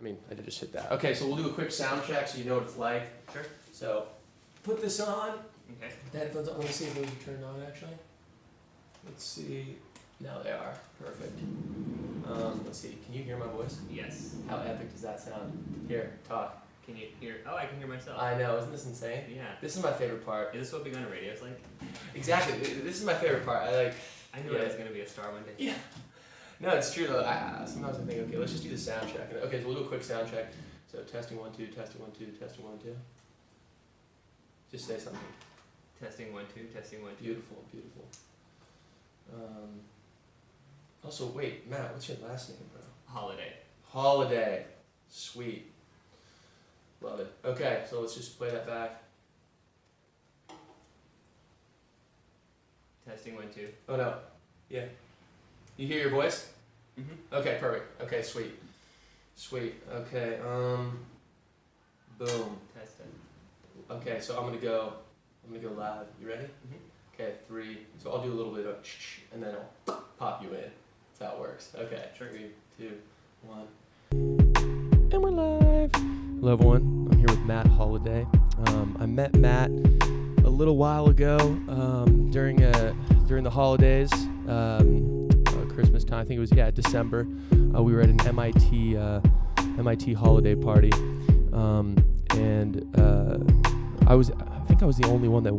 I did just hit that. Okay, so we'll do a quick sound check so you know what it's like. Sure. So, put this on. Okay. The headphones on. Let me see if those are turned on actually. Let's see. Now they are. Perfect. Let's see. Can you hear my voice? Yes. How epic does that sound? Here, talk. Can you hear? Oh, I can hear myself. I know. Isn't this insane? Yeah. This is my favorite part. Is this what being on a radio is like? Exactly. This is my favorite part. I knew I was going to be a star one day. Yeah. No, it's true though. Sometimes I think, okay, let's just do the sound check. Okay, so we'll do a quick sound check. So testing 1 2, testing 1 2, testing 1 2. Just say something. Testing 1 2, testing 1 2. Beautiful, beautiful. Also, wait, Matt, what's your last name, bro? Holiday. Holiday. Sweet. Love it. Okay, so let's just play that back. Testing 1 2. Oh no. Yeah. You hear your voice? Mm-hmm. Okay, perfect. Okay, sweet. Sweet. Okay, boom. Test it. Okay, so I'm gonna go loud. You ready? Mm-hmm. Okay, 3. So I'll do a little bit of and then I'll pop you in. That's how it works. Okay. Sure. 3, 2, 1. And we're live. Hello everyone. I'm here with Matt Holliday. I met Matt a little while ago during the holidays, Christmas time. I think it was December. We were at an MIT holiday party, and I think I was the only one that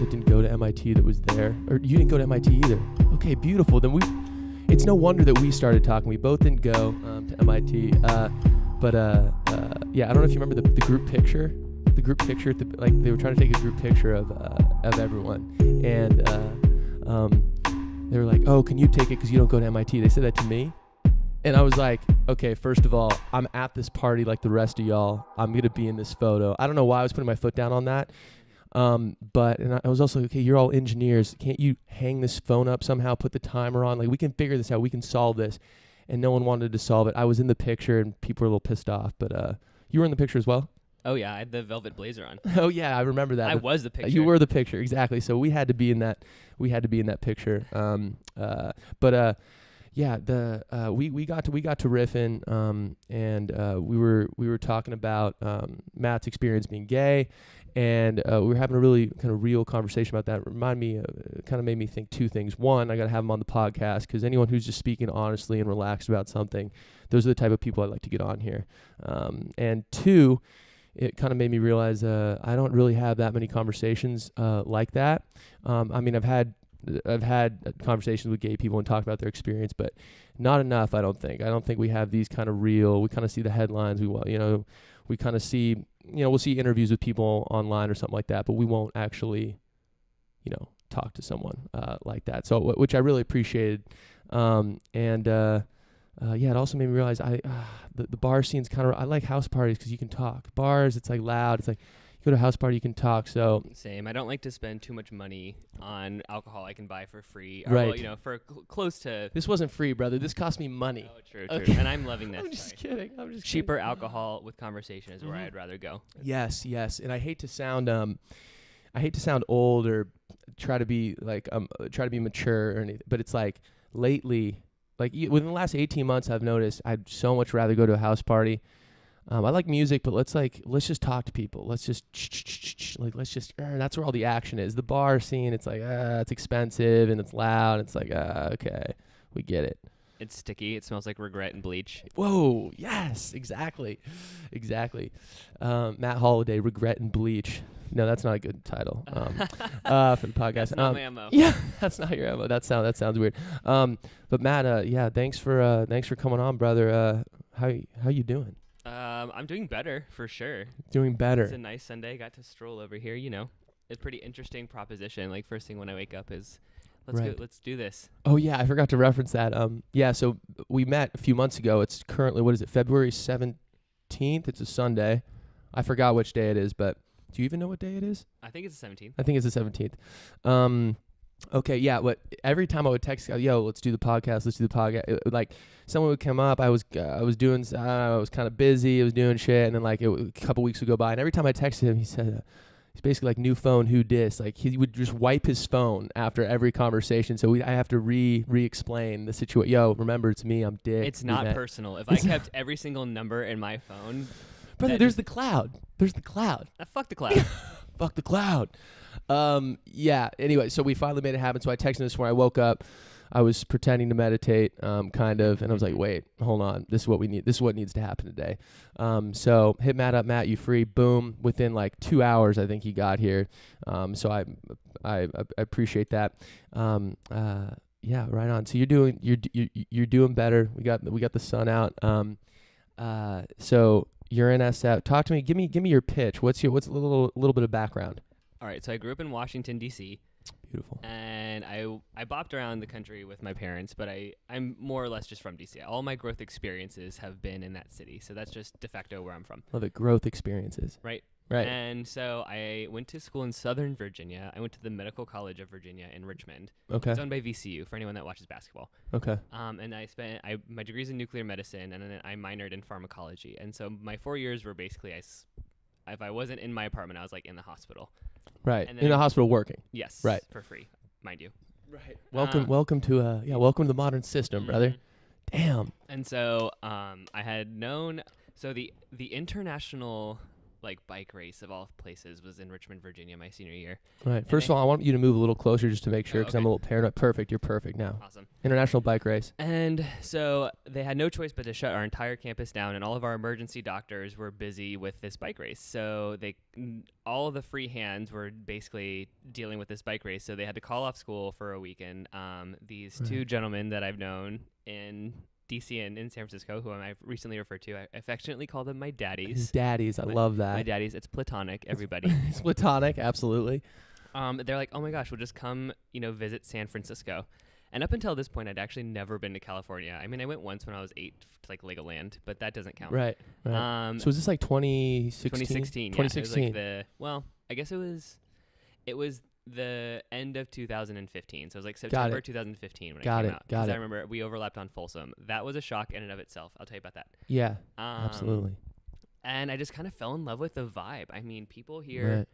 didn't go to MIT that was there. Or you didn't go to MIT either. Okay, beautiful. Then it's no wonder that we started talking. We both didn't go to MIT. I don't know if you remember the group picture. The group picture, they were trying to take a group picture of everyone, and they were like, "Oh, can you take it because you don't go to MIT?" They said that to me, and I was like, "Okay, first of all, I'm at this party like the rest of y'all. I'm gonna be in this photo." I don't know why I was putting my foot down on that, but I was also like, "Okay, you're all engineers. Can't you hang this phone up somehow? Put the timer on. Like we can figure this out. We can solve this." And no one wanted to solve it. I was in the picture, and people were a little pissed off. But you were in the picture as well? Oh, yeah. I had the velvet blazer on. Oh, yeah. I remember that. I was the picture. You were the picture. Exactly. So we had to be in that. We had to be in that picture. We got to riffing, and we were talking about Matt's experience being gay, and we were having a really kind of real conversation about that. It kind of made me think two things. One, I got to have him on the podcast because anyone who's just speaking honestly and relaxed about something, those are the type of people I'd like to get on here. And two, it kind of made me realize I don't really have that many conversations like that. I've had conversations with gay people and talked about their experience, but not enough. I don't think we have these kind of real. We kind of see the headlines. We kind of see. We'll see interviews with people online or something like that, but we won't actually, talk to someone like that. So, which I really appreciated. It also made me realize the bar scene's kind of. I like house parties because you can talk. Bars, it's like loud. It's like you go to a house party, you can talk. So same. I don't like to spend too much money on alcohol I can buy for free. Right. Or, for close to. This wasn't free, brother. This cost me money. Oh, true. Okay. And I'm loving this. I'm just kidding. Cheaper alcohol with conversation is where I'd rather go. Yes. And I hate to sound old or try to be mature or anything, but it's like lately, within the last 18 months, I've noticed I'd so much rather go to a house party. I like music, but let's just talk to people. Let's just that's where all the action is. The bar scene, it's like it's expensive and it's loud. It's like okay, we get it. It's sticky. It smells like regret and bleach. Whoa, yes, exactly. Matt Holliday, Regret and Bleach. No, that's not a good title for the podcast. That's not my MO. Yeah, that's not your MO. That sounds weird. But Matt, thanks for coming on, brother. How you doing? I'm doing better for sure. Doing better. It's a nice Sunday. Got to stroll over here. It's a pretty interesting proposition. Like first thing when I wake up is, let's do this. Oh yeah, I forgot to reference that. So we met a few months ago. It's currently February 17th. It's a Sunday. I forgot which day it is, but do you even know what day it is? I think it's the 17th. I think it's the 17th. Okay, yeah, but every time I would text, yo, let's do the podcast. Like someone would come up, I was doing, I was kind of busy, I was doing shit, and then a couple weeks would go by, and every time I texted him, he said, he's basically like new phone, who dis. Like he would just wipe his phone after every conversation. So I have to re-explain the situation. Yo, remember it's me. I'm Dick. It's not personal. If I kept every single number in my phone, brother, there's the cloud. There's the cloud. Fuck the cloud. Fuck the cloud. Yeah. Anyway, so we finally made it happen. So I texted him this morning. I woke up. I was pretending to meditate, kind of, and I was like, wait, hold on. This is what we need. This is what needs to happen today. So hit Matt up, Matt, you free? Boom. Within like 2 hours, I think he got here. So I appreciate that. Yeah, right on. So you're doing better. We got the sun out. So you're in SF. Talk to me. Give me your pitch. What's a little bit of background? All right. So I grew up in Washington, D.C. Beautiful. And I bopped around the country with my parents, but I'm more or less just from D.C. All my growth experiences have been in that city, so that's just de facto where I'm from. Love it. Growth experiences. Right. Right. And so I went to school in Southern Virginia. I went to the Medical College of Virginia in Richmond. Okay. It's owned by VCU, for anyone that watches basketball. Okay. And my degree's in nuclear medicine, and then I minored in pharmacology. And so my 4 years were basically, if I wasn't in my apartment, I was like in the hospital. Right. In the hospital working. Yes. Right. For free, mind you. Right. Welcome to the modern system, brother. Damn. And so I had known, so the international bike race of all places was in Richmond, Virginia, my senior year. Right. First of all, I want you to move a little closer just to make sure, because I'm a little paranoid. Perfect. You're perfect now. Awesome. International bike race. And so they had no choice but to shut our entire campus down, and all of our emergency doctors were busy with this bike race. So all of the free hands were basically dealing with this bike race. So they had to call off school for a weekend. These two gentlemen that I've known in DC and in San Francisco, who I've recently referred to, I affectionately call them my daddies. His daddies, I love that. My daddies, it's platonic, everybody. It's platonic, absolutely. They're like, oh my gosh, we'll just come, visit San Francisco. And up until this point, I'd actually never been to California. I mean, I went once when I was 8 to Legoland, but that doesn't count. Right. So was this like 2016? 2016. 2016. Yeah, it was I guess it was the end of 2015. So it was like September 2015 when it came out. Got it. I remember we overlapped on Folsom. That was a shock in and of itself. I'll tell you about that. Yeah, absolutely. And I just kind of fell in love with the vibe. I mean, people here,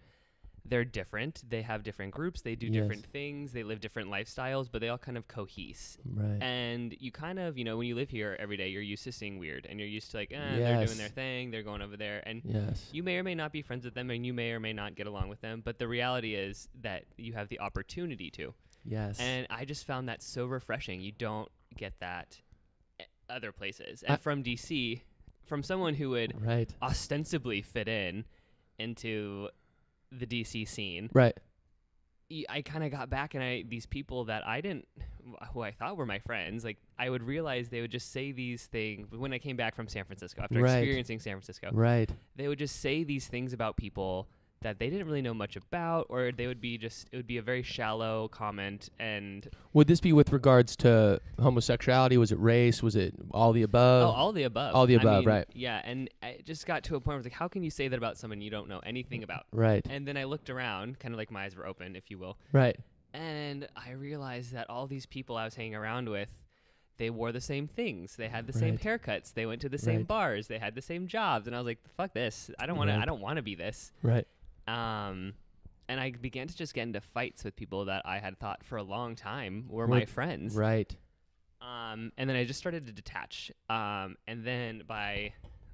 they're different. They have different groups. They do different things. They live different lifestyles, but they all kind of cohese. Right. And you kind of, when you live here every day, you're used to seeing weird, and you're used to they're doing their thing. They're going over there, and you may or may not be friends with them, and you may or may not get along with them. But the reality is that you have the opportunity to. Yes. And I just found that so refreshing. You don't get that other places. And from DC, from someone who would ostensibly fit into the DC scene. Right. I kind of got back, and these people that who I thought were my friends, I would realize they would just say these things when I came back from San Francisco after experiencing San Francisco. Right. They would just say these things about people that they didn't really know much about, or it would be a very shallow comment. And would this be with regards to homosexuality? Was it race? Was it all the above? Oh, all the above. All the above, right. Yeah, and I just got to a point where I was like, how can you say that about someone you don't know anything about? Right. And then I looked around, kind of like my eyes were open, if you will. Right. And I realized that all these people I was hanging around with, they wore the same things. They had the same haircuts. They went to the same bars. They had the same jobs. And I was like, fuck this. I don't want to be this. Right. And I began to just get into fights with people that I had thought for a long time were my friends. Right. And then I just started to detach. And then by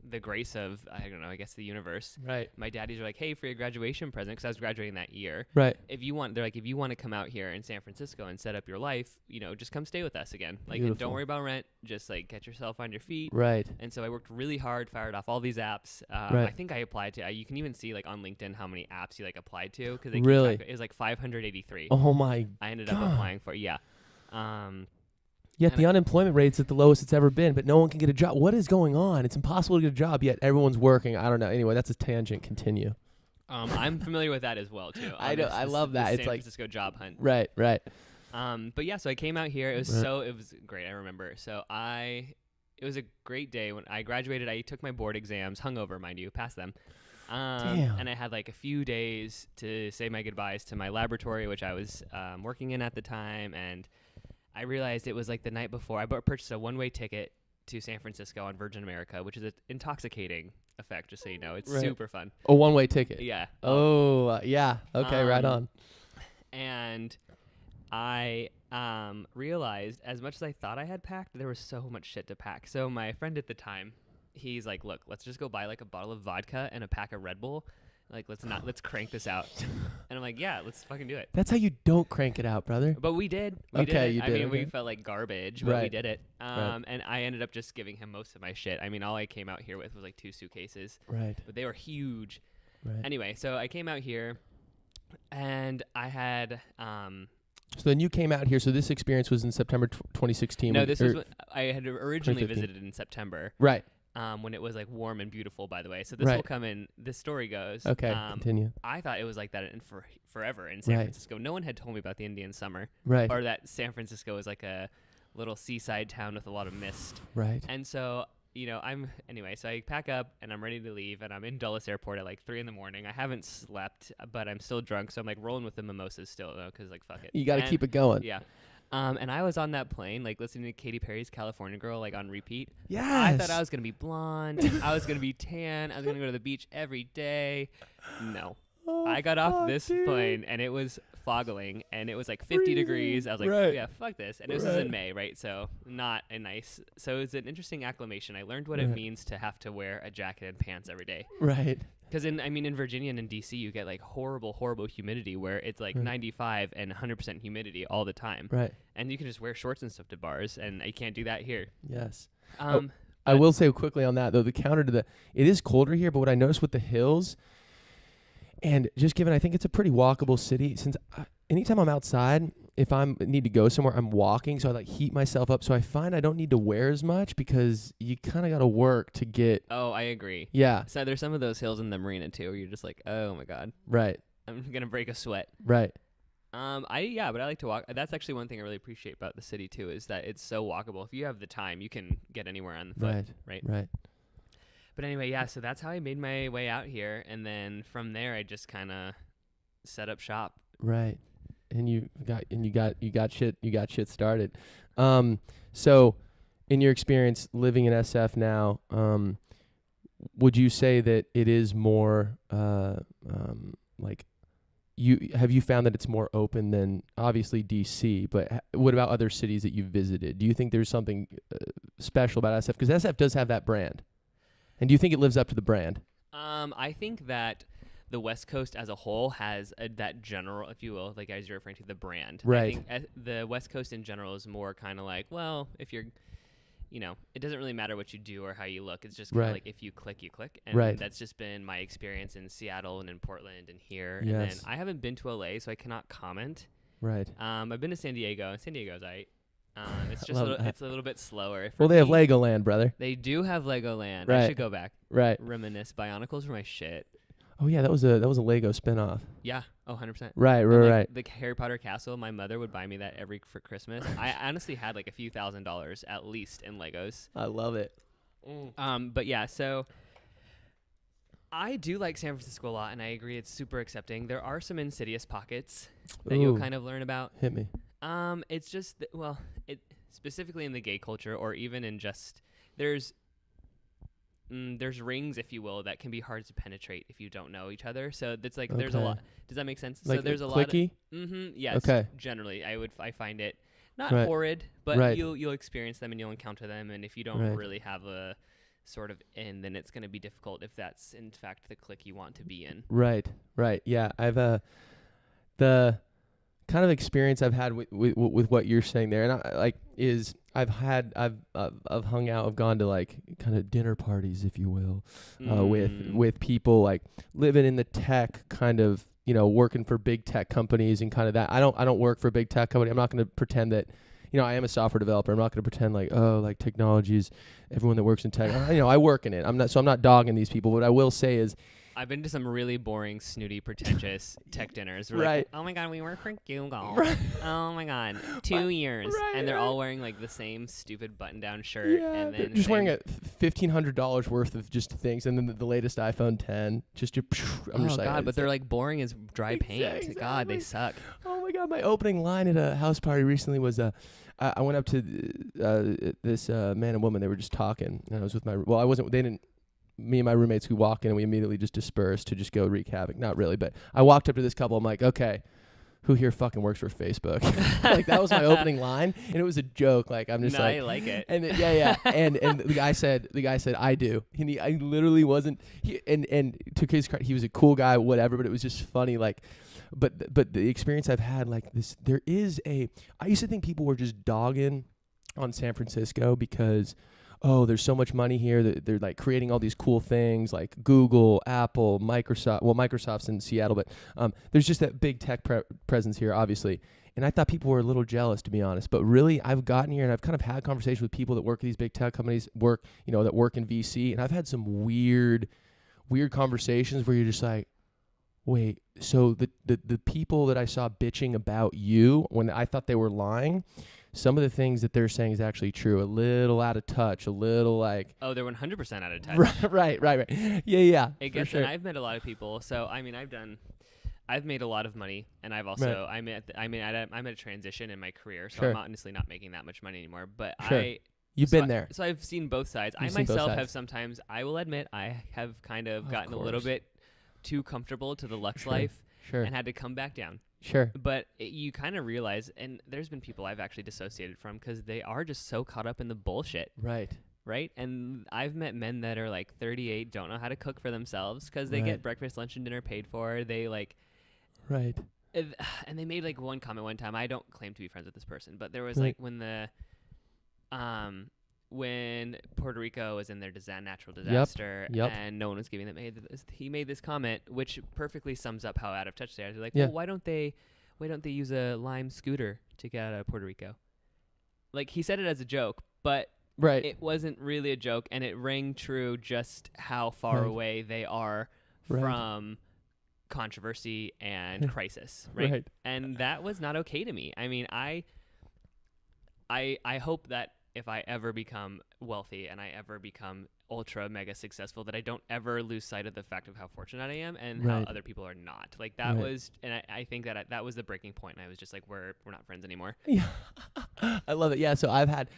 the grace of, I don't know, I guess the universe. Right. My daddies were like, hey, for your graduation present, because I was graduating that year. Right. If you want to come out here in San Francisco and set up your life, just come stay with us again. And don't worry about rent. Just get yourself on your feet. Right. And so I worked really hard, fired off all these apps. I think I applied to, you can even see on LinkedIn how many apps you applied to. Cause it was 583. Oh my I ended up applying for, yeah. Yet the unemployment rate's at the lowest it's ever been, but no one can get a job. What is going on? It's impossible to get a job, yet everyone's working. I don't know. Anyway, that's a tangent. Continue. I'm familiar with that as well, too. I love that. It's San Francisco job hunt. Right. But yeah, so I came out here. It was great. I remember. So it was a great day when I graduated. I took my board exams, hungover, mind you, passed them. And I had a few days to say my goodbyes to my laboratory, which I was working in at the time, and I realized it was the night before. I purchased a one-way ticket to San Francisco on Virgin America, which is an intoxicating effect, just so you know. It's Right. super fun. A one-way ticket. Yeah. Oh, yeah. Okay, right on. And I realized, as much as I thought I had packed, there was so much shit to pack. So my friend at the time, he's like, look, let's just go buy like a bottle of vodka and a pack of Red Bull. Like, let's crank this out. And I'm like, yeah, let's fucking do it. That's how you don't crank it out, brother. But we did. We Okay, did it. you I did, mean, we okay. felt like garbage, but we Right. did it. Right. And I ended up just giving him most of my shit. I mean, all I came out here with was like 2 suitcases, Right. but they were huge. Right. Anyway, so I came out here, and I had So then you came out here. So this experience was in September 2016. no, when- this or- was what I had originally 2015. visited in September. Right. When it was like warm and beautiful, by the way. So this Right. will come in. This story goes. Okay. Continue. I thought it was like that forever in San Right. Francisco. No one had told me about the Indian summer, Right. or that San Francisco was like a little seaside town with a lot of mist. Right. And so, so I pack up and I'm ready to leave, and I'm in Dulles Airport at like 3 a.m. I haven't slept, but I'm still drunk, so I'm like rolling with the mimosas still, though, because like fuck it. You got to keep it going. Yeah. And I was on that plane, like listening to Katy Perry's California Girl, like on repeat. Yes. I thought I was gonna be blonde. I was gonna be tan. I was gonna go to the beach every day. No. Oh, I got off fuck, this dude. plane and it was foggling and it was like 50 Freezing. degrees. I was like, Right. yeah, fuck this. And this was Right. in May, right? So not a nice. So it's an interesting acclimation. I learned what it Right. means to have to wear a jacket and pants every day. Right. Because in Virginia and in DC, you get like horrible humidity where it's like Right. 95 and 100% humidity all the time. Right. And you can just wear shorts and stuff to bars, and you can't do that here. Yes. Um, I but- will say quickly on that though, the counter to it is colder here, but what I noticed with the hills, and just given I think it's a pretty walkable city, since anytime I'm outside, if I need to go somewhere, I'm walking, so I like heat myself up. So I find I don't need to wear as much because you kind of got to work to get. Oh, I agree. Yeah. So there's some of those hills in the marina too, where you're just like, oh my god, Right. I'm gonna break a sweat. Right. But I like to walk. That's actually one thing I really appreciate about the city too, is that it's so walkable. If you have the time, you can get anywhere on the foot. Right. Right. Right. But anyway, yeah. So that's how I made my way out here, and then from there, I just kind of set up shop. Right. And you got shit started. So in your experience living in SF now, would you say that it is more like have you found that it's more open than obviously DC, but what about other cities that you've visited? Do you think there's something special about SF? Because SF does have that brand. And do you think it lives up to the brand? I think that the West Coast as a whole has that general, if you will, like as you're referring to, the brand. Right. I think the West Coast in general is more kind of like, well, if you're, it doesn't really matter what you do or how you look. It's just kind of Right. like if you click, you click. And Right. that's just been my experience in Seattle and in Portland and here. Yes. And then I haven't been to LA, so I cannot comment. Right. I've been to San Diego, and San Diego's it's just Love that. it's a little bit slower. Well, For they have me. Legoland, brother. They do have Legoland. Right. I should go back. Right. Reminisce. Bionicles were my shit. Oh yeah, that was a Lego spinoff. Yeah. Oh, 100%. Right. And, Right. like, Right. the Harry Potter castle, my mother would buy me that for Christmas. I honestly had like a few $1,000s at least in Legos. I love it. But yeah, so I do like San Francisco a lot, and I agree it's super accepting. There are some insidious pockets that you'll Ooh. kind of learn about. Hit me. It's just it specifically in the gay culture, or even in just there's rings, if you will, that can be hard to penetrate if you don't know each other. So that's like there's a Okay. lot. Does that make sense? Like so there's a clicky? lot. Yes. Okay. Generally, I find it not Right. horrid, but Right. you'll experience them and you'll encounter them, and if you don't Right. really have a sort of in, then it's going to be difficult if that's in fact the clique you want to be in. Right. Right. Yeah. I've the kind of experience I've had with what you're saying there, and I've hung out, I've gone to like kind of dinner parties, if you will, with people like living in the tech kind of, working for big tech companies and kind of that. I don't work for a big tech company. I'm not going to pretend that, I am a software developer. I'm not going to pretend like, oh, like technology is everyone that works in tech. I work in it. I'm not dogging these people. What I will say is, I've been to some really boring, snooty, pretentious tech dinners. We're Right. like, oh my god, we work for Google. Right. Oh my god, 2 years, Right, and they're right. all wearing like the same stupid button-down shirt, yeah, and they're then just same- wearing a $1,500 worth of just things, and then the latest iPhone 10. I'm oh just god, like, but they're like boring as dry paint. Exactly. God, they suck. Oh my god, my opening line at a house party recently was I went up to this man and woman. They were just talking, and I was with I wasn't. They didn't. Me and my roommates, we walk in and we immediately just dispersed to just go wreak havoc. Not really, but I walked up to this couple. I'm like, okay, who here fucking works for Facebook? Like that was my opening line, and it was a joke. Like I'm just I like it. And and the guy said I do. And I literally wasn't. And took his credit. He was a cool guy, whatever. But it was just funny. Like, but the experience I've had like this. I used to think people were just dogging on San Francisco because, oh, there's so much money here that they're like creating all these cool things like Google, Apple, Microsoft. Well, Microsoft's in Seattle, but there's just that big tech presence here, obviously. And I thought people were a little jealous, to be honest. But really, I've gotten here and I've kind of had conversations with people that work at these big tech companies, that work in VC. And I've had some weird conversations where you're just like, wait, so the people that I saw bitching about you when I thought they were lying, some of the things that they're saying is actually true. A little out of touch, a little like... Oh, they're 100% out of touch. Right. Yeah. I guess, sure. And I've met a lot of people. So, I mean, I've made a lot of money, and I've also... I'm at a transition in my career, so Sure. I'm honestly not making that much money anymore. But Sure. You've been there. So I've seen both sides. You've I myself have sometimes, I will admit, I have kind of gotten a little bit too comfortable to the Lux life and had to come back down. Sure. But you kind of realize, and there's been people I've actually dissociated from because they are just so caught up in the bullshit. Right. And I've met men that are like 38, don't know how to cook for themselves because they get breakfast, lunch, and dinner paid for. They like... Right. And they made like one comment one time. I don't claim to be friends with this person, but there was like when Puerto Rico was in their natural disaster and no one was giving them aid, he made this comment which perfectly sums up how out of touch they are. They're like, well, why don't they use a Lime scooter to get out of Puerto Rico? Like he said it as a joke, but it wasn't really a joke, and it rang true just how far away they are from controversy and crisis, right? And that was not okay to me. I mean, I hope that if I ever become wealthy and I ever become ultra mega successful, that I don't ever lose sight of the fact of how fortunate I am and how other people are not. Like that was, and I think that was the breaking point. And I was just like, we're not friends anymore. Yeah, I love it. Yeah, so I've had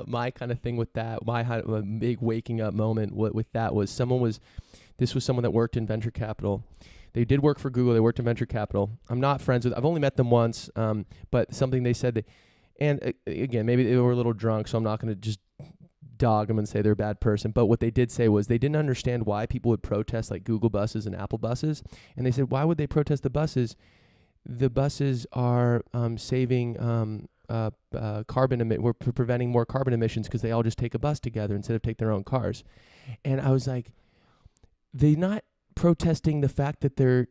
my kind of thing with that. My big waking up moment with that was someone that worked in venture capital. They did work for Google. They worked in venture capital. I'm not friends with. I've only met them once, but something they said and again, maybe they were a little drunk, so I'm not going to just dog them and say they're a bad person. But what they did say was they didn't understand why people would protest like Google buses and Apple buses. And they said, why would they protest the buses? The buses are saving we're preventing more carbon emissions because they all just take a bus together instead of take their own cars. And I was like, they're not protesting the fact that they're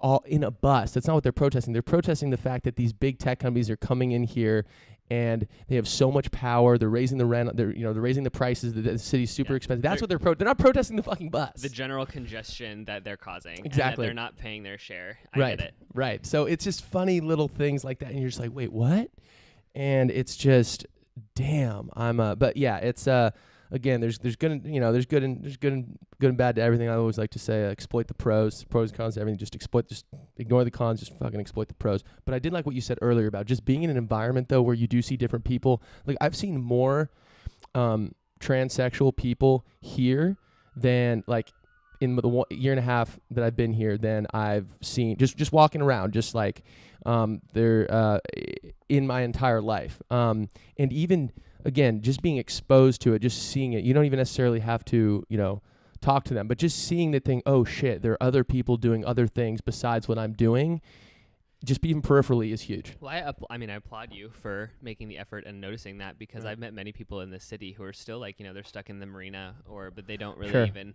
all in a bus. That's not what they're protesting. They're protesting the fact that these big tech companies are coming in here and they have so much power. They're raising the rent. They're raising the prices. The city's super expensive. That's what they're not protesting the fucking bus. The general congestion that they're causing. Exactly. And that they're not paying their share. I get it. Right. So it's just funny little things like that, and you're just like, wait, what? And it's just, damn. But yeah, it's again, there's good and bad to everything. I always like to say, exploit the pros and cons to everything. Just ignore the cons, just fucking exploit the pros. But I did like what you said earlier about just being in an environment though where you do see different people. Like I've seen more transsexual people here than like in the year and a half that I've been here than I've seen just walking around, just like they're in my entire life. And even again, just being exposed to it, just seeing it, you don't even necessarily have to, talk to them, but just seeing the thing, oh shit, there are other people doing other things besides what I'm doing, just even peripherally is huge. Well, I applaud you for making the effort and noticing that because I've met many people in this city who are still like, they're stuck in the marina but they don't really even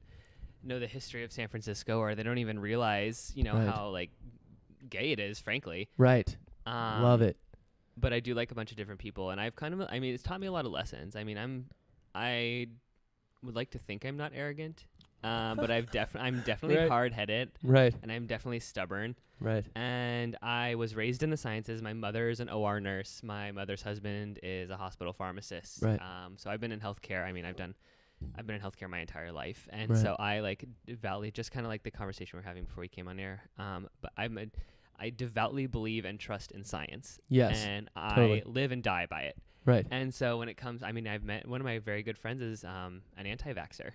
know the history of San Francisco, or they don't even realize, how like gay it is, frankly. Right. Love it. But I do like a bunch of different people, and it's taught me a lot of lessons. I mean, I would like to think I'm not arrogant, but I'm definitely hard-headed, right? And I'm definitely stubborn, right? And I was raised in the sciences. My mother is an OR nurse. My mother's husband is a hospital pharmacist. Right. So I've been in healthcare. I mean, I've been in healthcare my entire life, and so I like devoutly, just kind of like the conversation we're having before we came on air. But I devoutly believe and trust in science. Yes. And I live and die by it. Right. And so when it comes, I mean, I've met one of my very good friends is an anti-vaxxer.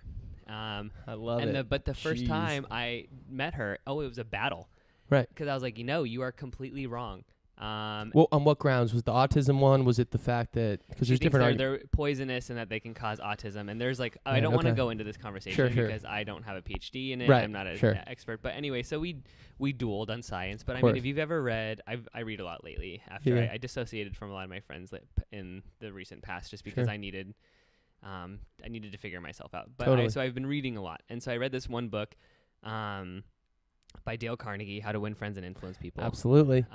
I love it. But the first time I met her, it was a battle. Right. Because I was like, you are completely wrong. Well, on what grounds? Was the autism one? Was it the fact that because there's different they're poisonous and that they can cause autism? And there's like, I don't want to go into this conversation because I don't have a PhD in it. Right. I'm not an expert. But anyway, so we dueled on science. But I mean, if you've ever read, I read a lot lately. After I dissociated from a lot of my friends in the recent past, just because I needed to figure myself out. But so I've been reading a lot, and so I read this one book. By Dale Carnegie, How to Win Friends and Influence People. Absolutely.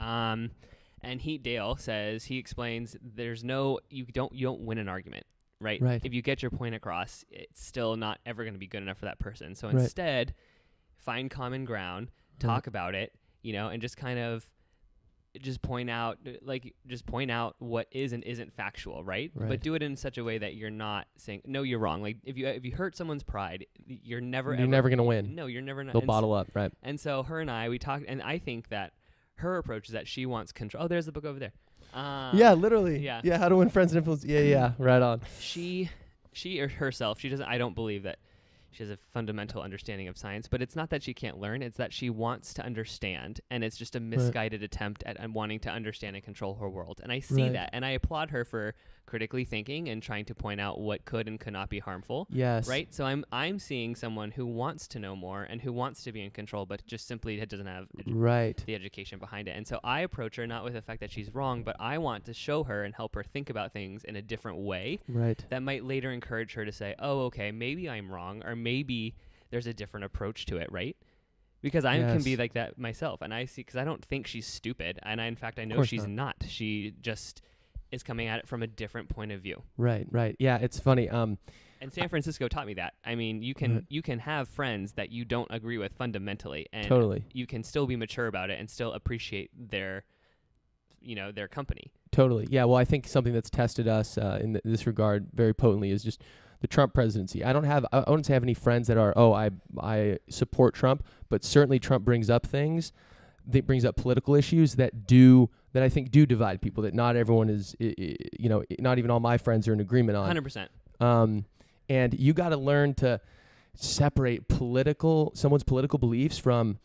And Dale says, he explains, you don't win an argument, right? Right. If you get your point across, it's still not ever going to be good enough for that person. So instead, find common ground, talk about it, and just kind of point out what is and isn't factual, right? But do it in such a way that you're not saying, no, you're wrong. Like if you hurt someone's pride, you're never going to win. No, you're never. They'll bottle up, right? And so her and we talked, and I think that her approach is that she wants control. Oh, there's the book over there. Yeah, literally. Yeah, How to Win Friends and Influence. Yeah, right on. She herself, she doesn't. I don't believe that she has a fundamental understanding of science, but it's not that she can't learn. It's that she wants to understand, and it's just a misguided attempt at wanting to understand and control her world. And I see that, and I applaud her for critically thinking and trying to point out what could and could not be harmful. Yes. Right? So I'm seeing someone who wants to know more and who wants to be in control, but just simply doesn't have the education behind it. And so I approach her not with the fact that she's wrong, but I want to show her and help her think about things in a different way. Right. That might later encourage her to say, oh, okay, maybe I'm wrong, or maybe there's a different approach to it, right? Because I can be like that myself, and because I don't think she's stupid, and in fact I know she's not. She just is coming at it from a different point of view. Right. Yeah, it's funny. And San Francisco taught me that. I mean, you can have friends that you don't agree with fundamentally, and you can still be mature about it and still appreciate their company. Totally. Yeah. Well, I think something that's tested us in this regard very potently is just the Trump presidency. I wouldn't say I have any friends that are, I support Trump, but certainly Trump brings up things. That brings up political issues that I think do divide people, that not everyone is, not even all my friends are in agreement on. 100%. And you got to learn to separate someone's political beliefs from,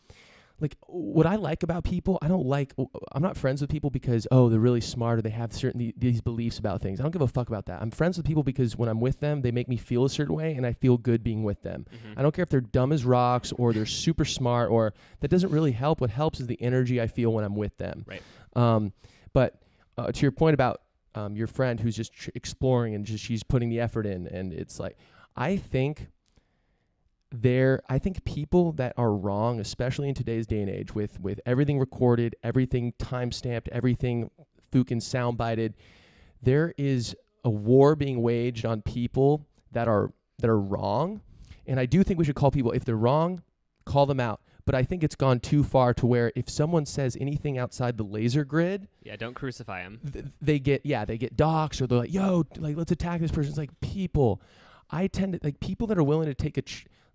like, what I like about people. I'm not friends with people because, they're really smart or they have these beliefs about things. I don't give a fuck about that. I'm friends with people because when I'm with them, they make me feel a certain way and I feel good being with them. Mm-hmm. I don't care if they're dumb as rocks or they're super smart, or that doesn't really help. What helps is the energy I feel when I'm with them. Right. But to your point about your friend who's just exploring and she's putting the effort in, and it's like, I think people that are wrong, especially in today's day and age, with everything recorded, everything time-stamped, everything fucking sound-bited, there is a war being waged on people that are wrong. And I do think we should call people, if they're wrong, call them out. But I think it's gone too far to where if someone says anything outside the laser grid, don't crucify them. They get doxxed, or they're like, yo, like, let's attack this person. It's like, I tend to like people that are willing to take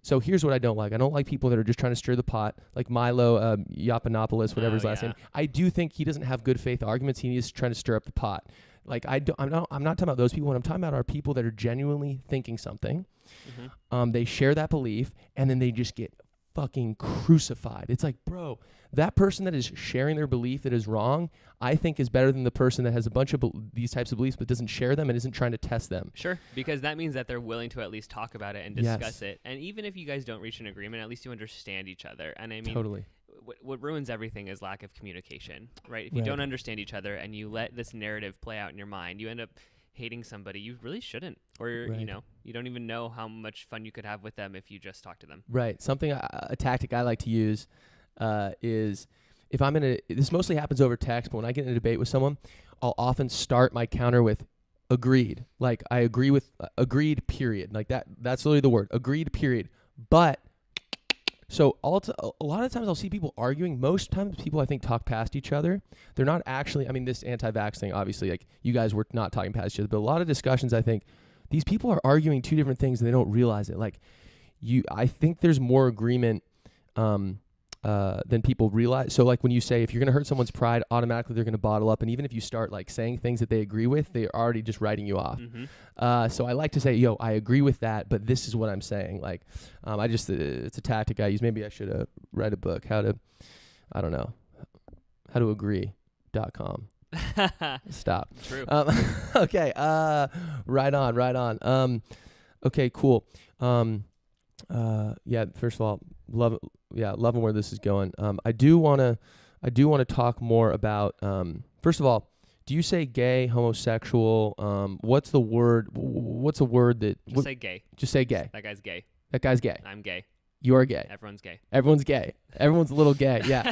so here's what I don't like. I don't like people that are just trying to stir the pot, like Milo Yiannopoulos, whatever his last name. I do think he doesn't have good faith arguments. He is trying to stir up the pot. Like I'm not talking about those people. What I'm talking about are people that are genuinely thinking something. Mm-hmm. They share that belief, and then they just get fucking crucified. It's like, bro, that person that is sharing their belief that is wrong, I think is better than the person that has a bunch of these types of beliefs but doesn't share them and isn't trying to test them. Sure, because that means that they're willing to at least talk about it and discuss it. And even if you guys don't reach an agreement, at least you understand each other. And I mean, totally. What ruins everything is lack of communication, right? If you don't understand each other and you let this narrative play out in your mind, you end up hating somebody you really shouldn't, or you don't even know how much fun you could have with them if you just talk to them. Right. Something a tactic I like to use is if I'm this mostly happens over text, but when I get in a debate with someone, I'll often start my counter with agreed. Like, I agree with agreed, period. Like that's literally the word, agreed, period. But so a lot of times I'll see people arguing. Most times people, I think, talk past each other. They're not actually, I mean, this anti-vax thing, obviously, like, you guys were not talking past each other, but a lot of discussions, I think, these people are arguing two different things and they don't realize it. Like, I think there's more agreement than people realize. So like when you say if you're going to hurt someone's pride, automatically they're going to bottle up. And even if you start like saying things that they agree with, they're already just writing you off. So I like to say, yo, I agree with that, but this is what I'm saying. Like it's a tactic I use. Maybe I should write a book, how to agree.com. Stop. True. Okay. Right on. Okay, cool. Yeah, first of all, loving where this is going. I do want to talk more about, first of all, do you say gay, homosexual? What's a word that... Say gay. Just say gay. That guy's gay. That guy's gay. I'm gay. You're gay. Everyone's gay. Everyone's gay. Everyone's a little gay. Yeah.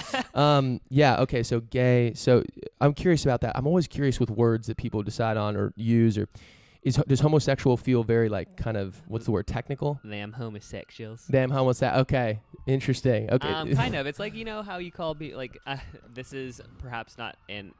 Yeah. Okay. So gay. So I'm curious about that. I'm always curious with words that people decide on or use. Or does homosexual feel very like kind of, what's the word, technical? Damn homosexuals. Damn homosexual. Okay. Interesting. Okay. Kind of. It's like, how you call this is perhaps not an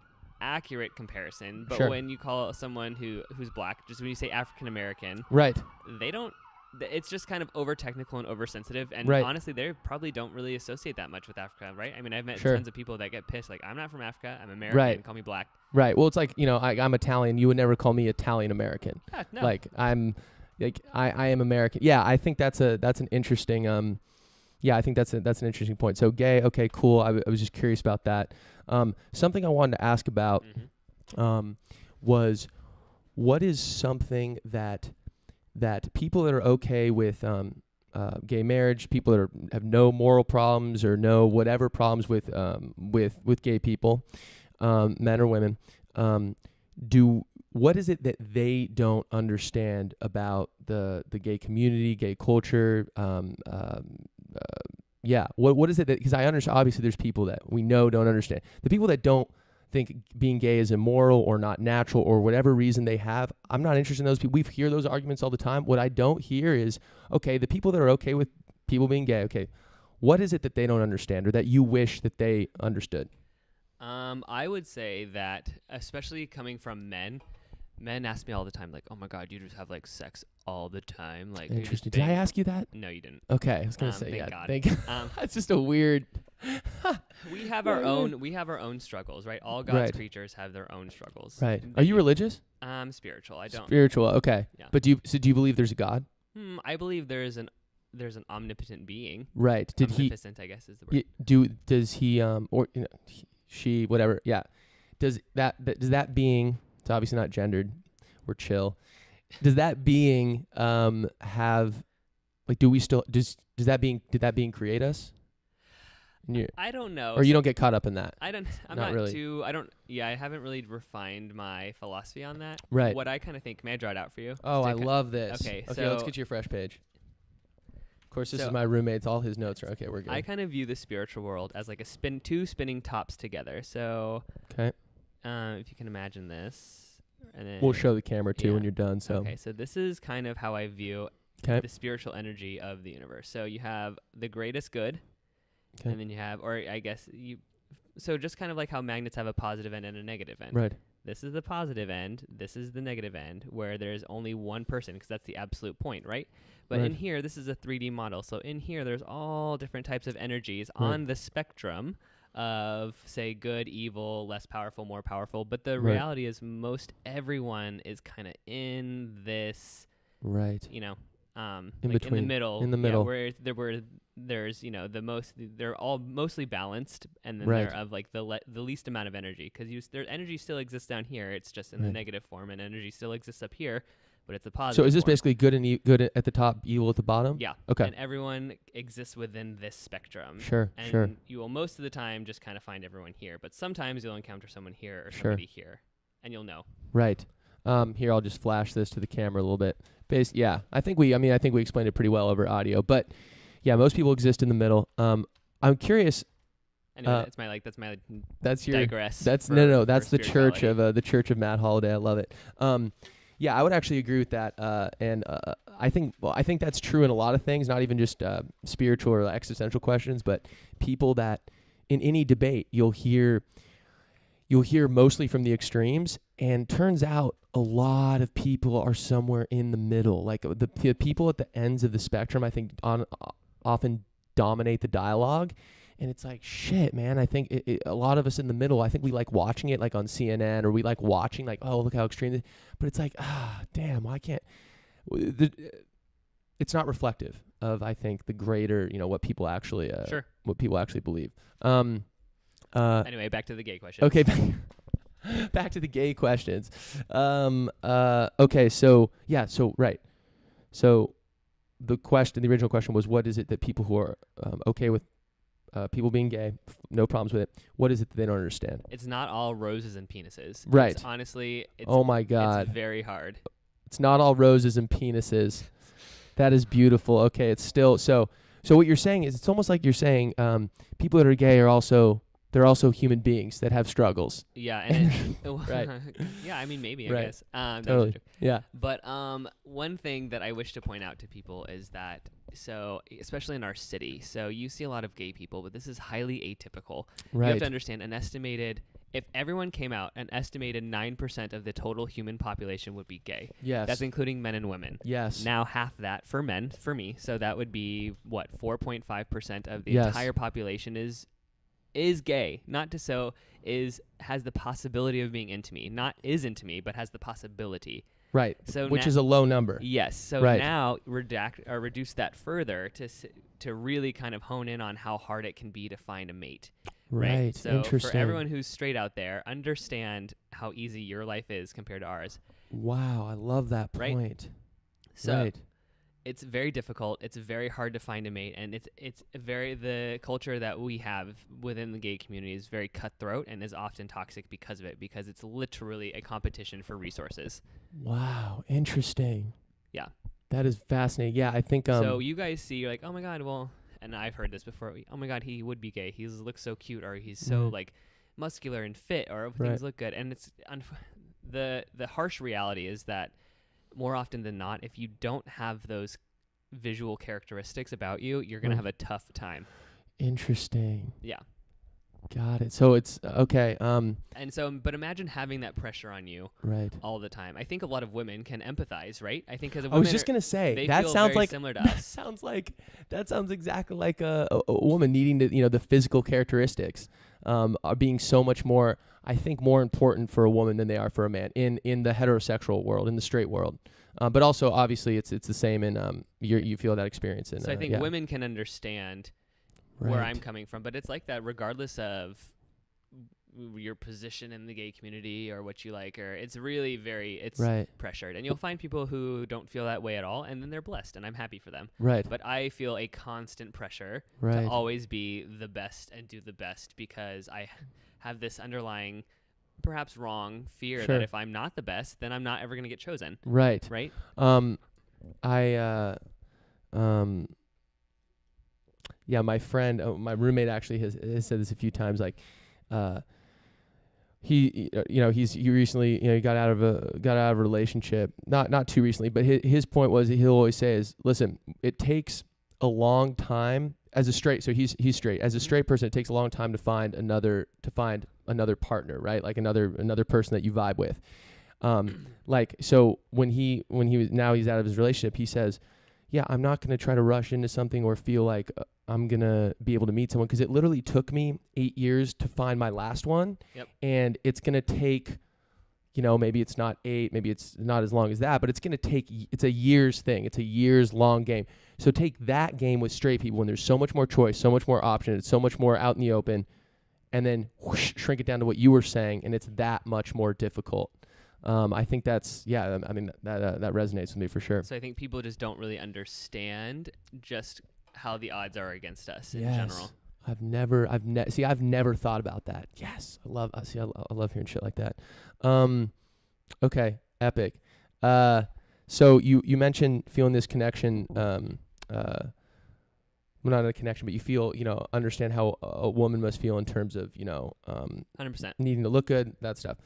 accurate comparison, but Sure. when you call someone who's black, just when you say African American, Right. they don't. It's just kind of over technical and oversensitive, and Right. honestly, they probably don't really associate that much with Africa, right? I mean, I've met Sure. tons of people that get pissed, like, I'm not from Africa, I'm American, Right. call me black. Right. Well, it's like, I'm Italian. You would never call me Italian American. Yeah, no. Like I am American. Yeah. I think that's an interesting, I think that's an interesting point. So gay. Okay, cool. I was just curious about that. Something I wanted to ask about, was what is something that people that are okay with gay marriage, people that have no moral problems or no whatever problems with gay people, men or women, what is it that they don't understand about the gay community, gay culture? What is it that, because I understand, obviously there's people that we know don't understand. The people that don't think being gay is immoral or not natural or whatever reason they have, I'm not interested in those people. We hear those arguments all the time. What I don't hear is, okay, the people that are okay with people being gay, okay, what is it that they don't understand or that you wish that they understood? I would say that, especially coming from men ask me all the time, like, oh my God, you just have like sex all the time. Like, interesting. Did I ask you that? No, you didn't. Okay, I was gonna say, thank yeah. God. Thank God. That's just a weird. We have our own struggles, right? All God's creatures have their own struggles. Right. Are you religious? Spiritual. I don't. Spiritual. Okay. Yeah. But do you believe there's a God? I believe there's an omnipotent being. Right. Omnipotent, I guess is the word. Does he or she, whatever? Yeah. Does that being? It's obviously not gendered. We're chill. Does that being have, like, do we still did that being create us? I don't know. Or you don't get caught up in that? I'm not really. I haven't really refined my philosophy on that. Right. What I kind of think, may I draw it out for you? Oh, I love this. Okay, so let's get you a fresh page. Of course, this is my roommate's. All his notes are okay. We're good. I kind of view the spiritual world as like two spinning tops together. So, okay. If you can imagine this, and then we'll show the camera too when you're done. So okay, so this is kind of how I view the spiritual energy of the universe. So you have the greatest good, and then you have, or I guess so just kind of like how magnets have a positive end and a negative end. Right. This is the positive end. This is the negative end, where there's only one person, because that's the absolute point, right? But in here, this is a 3D model. So in here, there's all different types of energies on the spectrum of, say, good, evil, less powerful, more powerful. But the reality is most everyone is kind of in this, in between, in the middle. In the middle. Yeah, where there's, they're all mostly balanced, and then they're of like the least amount of energy, because their energy still exists down here. It's just in the negative form, and energy still exists up here, but it's a positive. So is this form. basically good and good at the top, evil at the bottom? Yeah. Okay. And everyone exists within this spectrum. Sure. And you will most of the time just kind of find everyone here, but sometimes you'll encounter someone here or somebody here, and you'll know. Right. Here, I'll just flash this to the camera a little bit. I think we explained it pretty well over audio, but yeah, most people exist in the middle. I'm curious. Anyway, that's your digress. That's that's the church of Matt Holliday. I love it. I would actually agree with that. I think that's true in a lot of things, not even just spiritual or existential questions, but people that in any debate you'll hear mostly from the extremes, and turns out a lot of people are somewhere in the middle. Like the people at the ends of the spectrum, I think often dominate the dialogue, And it's like, shit, man. I think a lot of us in the middle, I think we like watching it like on CNN, or we like watching like, oh, look how extreme. But it's like, damn, why can't. It's not reflective of, I think, the greater, what people actually what people actually believe. Anyway, back to the gay question. Okay, back to the gay questions. Okay, so right. So the original question was, what is it that people who are okay with people being gay, no problems with it, what is it that they don't understand? It's not all roses and penises. Right. It's honestly, oh my God. It's very hard. It's not all roses and penises. That is beautiful. Okay, it's still so what you're saying is, it's almost like you're saying people that are gay are also, they're also human beings that have struggles. Yeah, and right. Yeah, I mean, maybe, I right. guess. Totally. Yeah. But one thing that I wish to point out to people is that, so especially in our city, so you see a lot of gay people, but this is highly atypical. Right. You have to understand, if everyone came out, an estimated 9% of the total human population would be gay. Yes. That's including men and women. Yes. Now half that for men, for me, so that would be, 4.5% of the yes. entire population is gay. Has the possibility of being into me. Not is into me, but has the possibility. Right. So which is a low number. Yes. So right. now reduce that further to really kind of hone in on how hard it can be to find a mate. Right. So interesting. for everyone who's straight out there, understand how easy your life is compared to ours. Wow, I love that point. Right? So it's very difficult. It's very hard to find a mate, and the culture that we have within the gay community is very cutthroat and is often toxic because of it, because it's literally a competition for resources. Wow, interesting. Yeah. That is fascinating. Yeah, I think so you guys see, you're like, oh my God, well, and I've heard this before, oh my God, he would be gay. He looks so cute, or he's so like muscular and fit, or things look good. And it's the harsh reality is that more often than not, if you don't have those visual characteristics about you, you're going to have a tough time. Interesting. Yeah. Got it. So it's okay. But imagine having that pressure on you all the time. I think a lot of women can empathize, right? I think because I was just gonna say that sounds like similar to us. That sounds exactly like a woman needing to, the physical characteristics are being so much more, I think, more important for a woman than they are for a man in the heterosexual world, in the straight world. But also, obviously, it's the same in you feel that experience in. So I think women can understand where I'm coming from, but it's like that regardless of your position in the gay community or what you like, or it's really pressured. And you'll find people who don't feel that way at all, and then they're blessed, and I'm happy for them. Right. But I feel a constant pressure to always be the best and do the best, because I have this underlying, perhaps wrong, fear that if I'm not the best, then I'm not ever going to get chosen. Right. Right? Yeah, my friend, my roommate actually has said this a few times. Like, he recently, he got out of a relationship, not too recently, but his point was, he'll always say is, listen, it takes a long time as a straight. So he's straight. As a straight person, it takes a long time to find another partner, right? Like another person that you vibe with. Like, so when he's out of his relationship, he says, yeah, I'm not going to try to rush into something or feel like I'm going to be able to meet someone, because it literally took me 8 years to find my last one. Yep. And it's going to take, maybe it's not 8, maybe it's not as long as that, but it's a year's thing. It's a year's long game. So take that game with straight people when there's so much more choice, so much more option, it's so much more out in the open, and then shrink it down to what you were saying, and it's that much more difficult. I think that resonates with me for sure. So I think people just don't really understand just how the odds are against us in general. I've never thought about that. Yes. I love hearing shit like that. Okay. Epic. So you mentioned feeling this connection, well, not a connection, but you feel, understand how a woman must feel in terms of, 100% needing to look good, that stuff.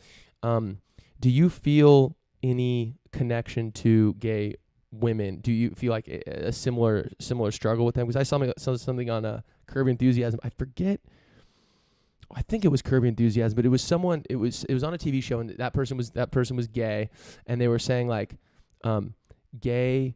Do you feel any connection to gay women? Do you feel like a similar struggle with them? Because I saw something on Curb Your Enthusiasm. I forget. I think it was Curb Your Enthusiasm, but it was someone. It was on a TV show, and that person was gay, and they were saying like, gay.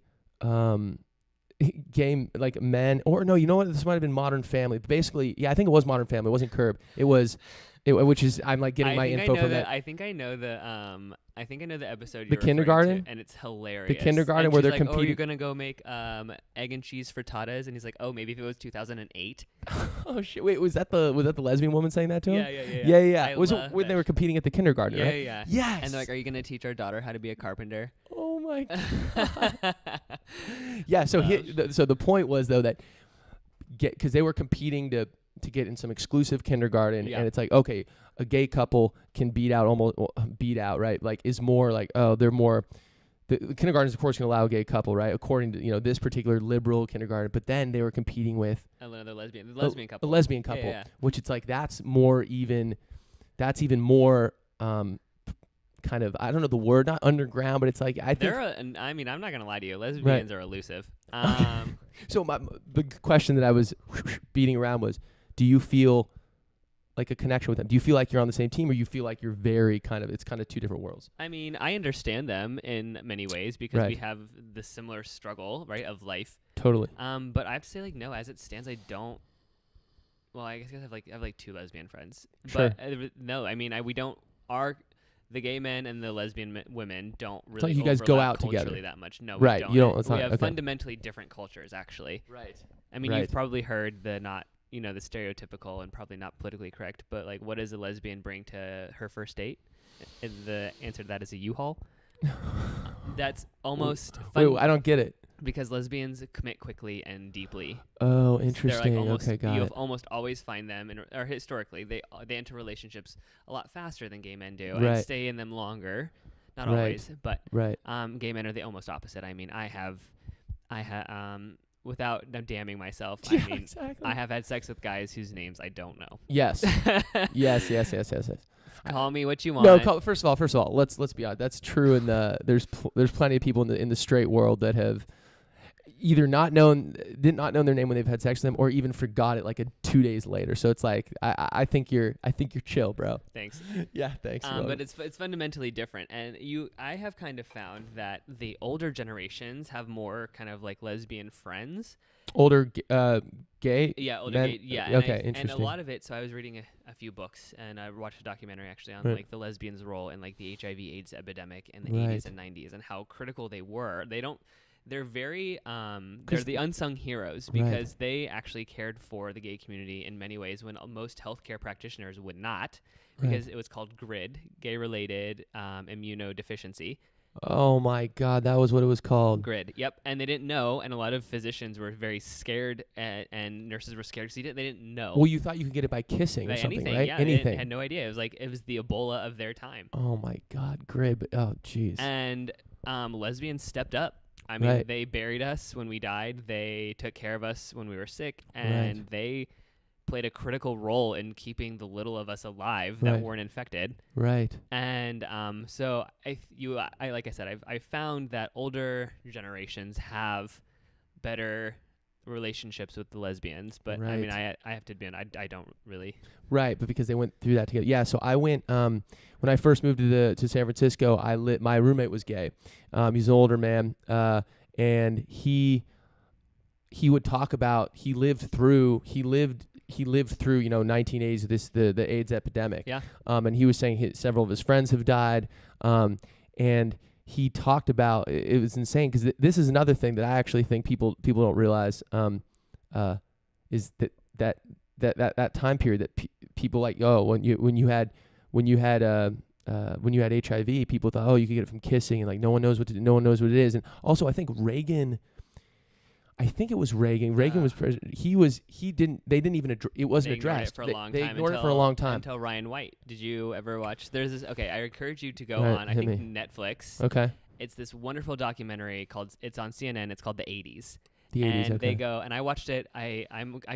gay like men, or no, you know what? This might have been Modern Family. Basically, yeah, I think it was Modern Family. It wasn't Curb. It was, which is I'm like getting my info from that. I think I know the episode. The you're kindergarten, referring to, and it's hilarious. The kindergarten and where she's they're like, competing. Oh, you're gonna go make egg and cheese frittatas, and he's like, oh, maybe if it was 2008. Oh shit! Wait, was that the lesbian woman saying that to him? Yeah. Was it when they were competing at the kindergarten? Yeah, right? yeah. Yes. And they're like, are you gonna teach our daughter how to be a carpenter? Oh my god. Yeah. So so the point was though that because they were competing to get in some exclusive kindergarten, and it's like, okay, a gay couple can beat out, right? Like is more like, oh, they're more. The kindergarten is of course going to allow a gay couple, right? According to this particular liberal kindergarten, but then they were competing with another lesbian couple, a lesbian couple, which it's like that's even more kind of, I don't know the word, not underground, but it's like I think I mean, I'm not gonna lie to you, lesbians are elusive. So the question that I was beating around was, do you feel like a connection with them? Do you feel like you're on the same team, or you feel like you're very it's kind of two different worlds? I mean, I understand them in many ways because we have the similar struggle, right, of life. Totally. But I have to say, like, no, as it stands, I don't. Well, I guess I have like two lesbian friends. Sure. But no, I mean, the gay men and the lesbian women don't really. It's like you guys go out culturally together that much. No, right. we don't. You don't. It's we not, have okay. fundamentally different cultures, actually. Right. I mean, you've probably heard the stereotypical and probably not politically correct, but like, what does a lesbian bring to her first date? And the answer to that is a U-Haul. That's almost fun. Wait, I don't get it. Because lesbians commit quickly and deeply. Oh, interesting. Like okay, got it. You almost always find them, or historically, they enter relationships a lot faster than gay men do, and stay in them longer. Not always, but gay men are the almost opposite. I mean, I have, without damning myself, Yeah, I mean, exactly. I have had sex with guys whose names I don't know. Yes. yes. Call me what you want. No, first of all, let's be honest. That's true. There's plenty of people in the straight world that have either did not know their name when they've had sex with them, or even forgot it like 2 days later. So it's like I think you're chill, bro. Thanks. Yeah, thanks. But it's fundamentally different, and I have kind of found that the older generations have more kind of like lesbian friends. Older gay? Yeah, older men? gay. Yeah. Okay, interesting. And a lot of it. So I was reading a few books, and I watched a documentary actually on like the lesbians' role in like the HIV/AIDS epidemic in the 80s and 90s, and how critical they were. They're very they're the unsung heroes because they actually cared for the gay community in many ways when most healthcare practitioners would not, because it was called GRID, gay-related immunodeficiency. Oh my God, that was what it was called. GRID, yep. And they didn't know, and a lot of physicians were very scared, and nurses were scared because they didn't know. Well, you thought you could get it by kissing or something, anything, right? Yeah, anything. They had no idea. It was the Ebola of their time. Oh my God, GRID. Oh, jeez. And lesbians stepped up. I mean, they buried us when we died. They took care of us when we were sick, and they played a critical role in keeping the little of us alive that weren't infected. Right. And so I like I said, I found that older generations have better relationships with the lesbians, but I mean, I have to admit, I don't really. Right, but because they went through that together. Yeah, so I went when I first moved to San Francisco. My roommate was gay. He's an older man, and he would talk about he lived through 1980s the AIDS epidemic. Yeah. And he was saying several of his friends have died, and he talked about it was insane because this is another thing that I actually think people don't realize is that time period that people like, oh, when you had HIV, people thought, oh, you could get it from kissing, and like no one knows what it is. And also I think it was Reagan. Reagan was president. They didn't even it wasn't addressed. They ignored it for a long time. Until Ryan White. Did you ever watch? There's this. Okay, I encourage you to go on. I think Netflix. Okay. It's this wonderful documentary it's on CNN. It's called The 80s. The 80s. And okay. they go, and I watched it. I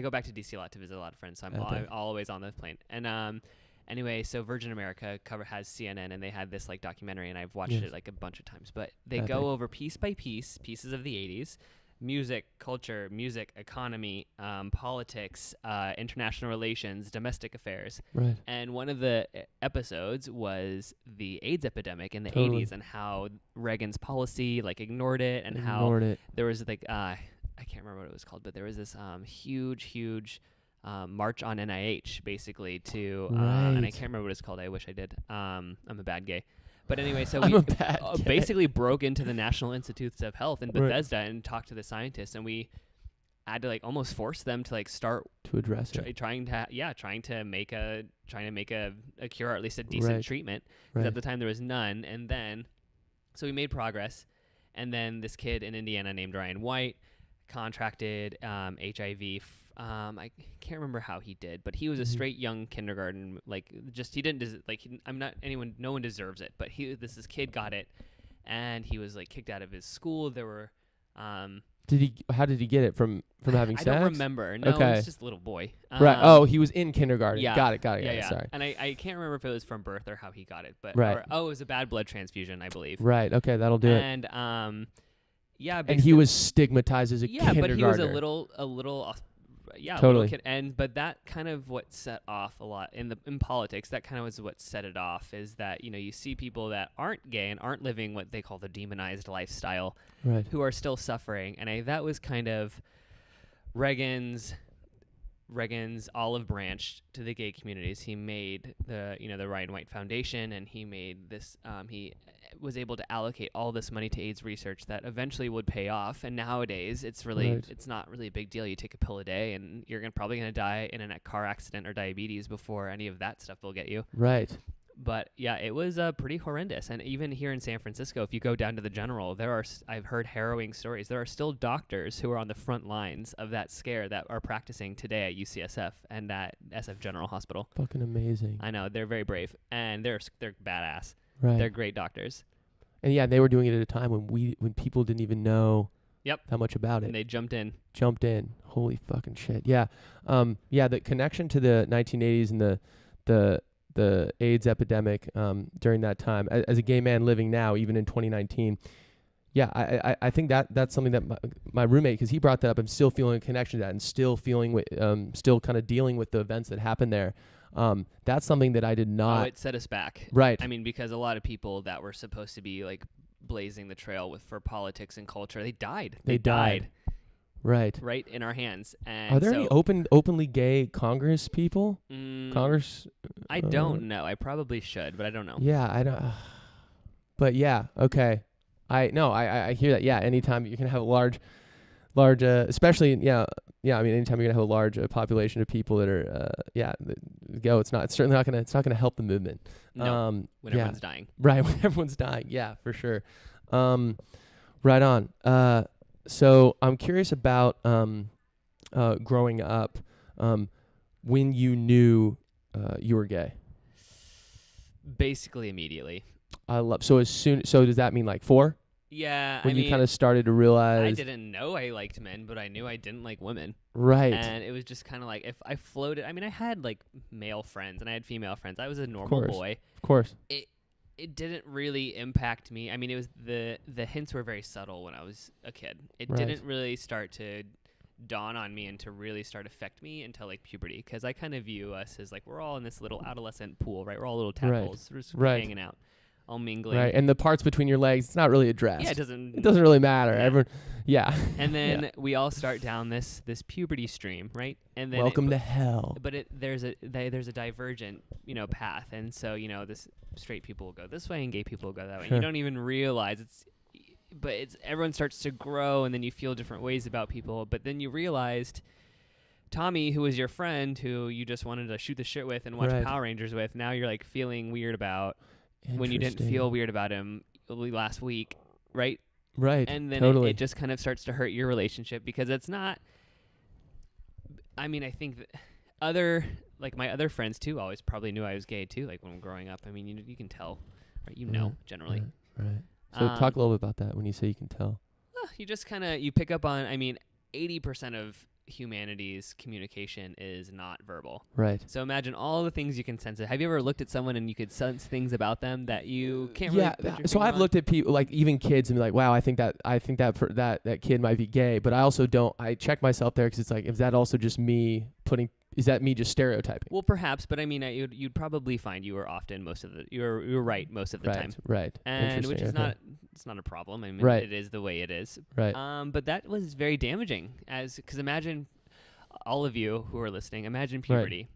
go back to DC a lot to visit a lot of friends, so I'm always on the plane. And anyway, so Virgin America has CNN, and they had this like documentary, and I've watched it like a bunch of times. But they go over piece by piece pieces of the 80s. Music, culture, economy, politics, international relations, domestic affairs. Right. And one of the episodes was the AIDS epidemic in the 80s and how Reagan's policy ignored it, and how there was I can't remember what it was called, but there was this huge march on NIH basically to and I can't remember what it's called. I wish I did. I'm a bad gay. But anyway, so we basically broke into the National Institutes of Health in Bethesda and talked to the scientists, and we had to like almost force them to like start to address it, trying to make a cure, or at least a decent treatment. Because at the time there was none, and then so we made progress, and then this kid in Indiana named Ryan White contracted HIV. I can't remember how he did, but he was a straight young kindergarten, like just he didn't no one deserves it, but this kid got it, and he was like kicked out of his school. There were how did he get it from having sex? I don't remember. No, okay. It was just a little boy. Right. Oh, he was in kindergarten. Yeah. Got it. Yeah. Sorry. And I can't remember if it was from birth or how he got it, but right. It was a bad blood transfusion, I believe. Right. Okay, that'll do it. And and he was stigmatized as a kindergartner. But he was a little totally. Little kid. But that kind of what set off a lot in politics. That kind of was what set it off, is that you see people that aren't gay and aren't living what they call the demonized lifestyle, right, who are still suffering. And that was kind of Reagan's olive branch to the gay communities. He made the Ryan White Foundation, and he made this. He was able to allocate all this money to AIDS research that eventually would pay off. And nowadays, it's not really a big deal. You take a pill a day, and you're probably going to die in a car accident or diabetes before any of that stuff will get you. Right. But yeah, it was pretty horrendous. And even here in San Francisco, if you go down to the General, I've heard harrowing stories. There are still doctors who are on the front lines of that scare that are practicing today at UCSF and at SF General Hospital. Fucking amazing. I know, they're very brave, and they're badass. Right. They're great doctors. And yeah, they were doing it at a time when people didn't even know that much about it. And they jumped in. Holy fucking shit. Yeah. The connection to the 1980s and the AIDS epidemic during that time, as a gay man living now, even in 2019, I think that's something that my roommate, because he brought that up, I'm still feeling a connection to that, and still feeling still kind of dealing with the events that happened there. That's something that I did not. Oh, it set us back. Right. I mean, because a lot of people that were supposed to be like blazing the trail for politics and culture, they died. They died. Right. Right in our hands. And are there any openly gay Congress people? Congress? I don't know. I probably should, but I don't know. Yeah, I don't. But yeah, okay. I hear that. Yeah, anytime you can have a large, especially I mean, anytime you're gonna have a large population of people that are it's certainly not gonna help the movement. No, when everyone's dying. Right, when everyone's dying. Yeah, for sure. Right on. So I'm curious about growing up, when you knew you were gay. Basically immediately. So does that mean like 4? Yeah, when you kind of started to realize. I didn't know I liked men, but I knew I didn't like women. Right. And it was just kind of like, if I floated, I mean, I had like male friends and I had female friends. I was a normal boy. Of course. It didn't really impact me. I mean, it was the hints were very subtle when I was a kid. It didn't really start to dawn on me and to really start affect me until like puberty, because I kind of view us as like we're all in this little adolescent pool, right? We're all little tadpoles. We're just hanging out. All mingling. Right, and the parts between your legs, it's not really addressed. Yeah, it doesn't really matter. Yeah. Everyone, And then we all start down this puberty stream, right? And then welcome to hell. But there's a divergent, path, and so this straight people will go this way and gay people will go that way. Sure. You don't even realize everyone starts to grow, and then you feel different ways about people. But then you realized Tommy, who was your friend, who you just wanted to shoot the shit with and watch Power Rangers with, now you're like feeling weird about. When you didn't feel weird about him last week, right? Right. And then it just kind of starts to hurt your relationship, because it's not. I mean, I think that my other friends too always probably knew I was gay too. Like when I'm growing up, I mean, you can tell, right? Generally. Right. So talk a little bit about that when you say you can tell. You just kind of pick up on. I mean, 80% of humanity's communication is not verbal. Right. So imagine all the things you can sense. Have you ever looked at someone and you could sense things about them that you can't really put your so finger I've on? looked at people, like even kids, and be like, wow, I think that kid might be gay, but I also don't. I check myself there, because it's like, is that also just me putting is that me just stereotyping? Well, perhaps, but I mean, you'd probably find you were often you're right most of the time. Right. And which is okay. it's not a problem. I mean, Right. it is the way it is. Right. But that was very damaging, because imagine all of you who are listening. Imagine puberty,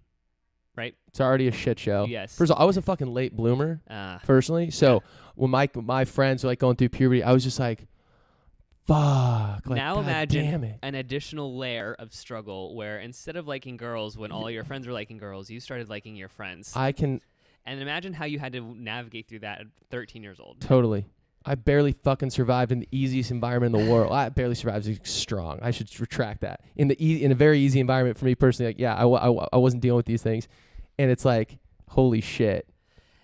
right? It's already a shit show. Yes. First of all, I was a fucking late bloomer personally. So Yeah. when my friends were like going through puberty, I was just like, fuck. Like, Now God imagine damn it. an additional layer of struggle where instead of liking girls when all your friends were liking girls, you started liking your friends. And imagine how you had to navigate through that at 13 years old. Totally. I barely fucking survived in the easiest environment in the world. I barely survived is strong. I should retract that. In a very easy environment for me personally, like, yeah, I wasn't dealing with these things. And it's like, holy shit.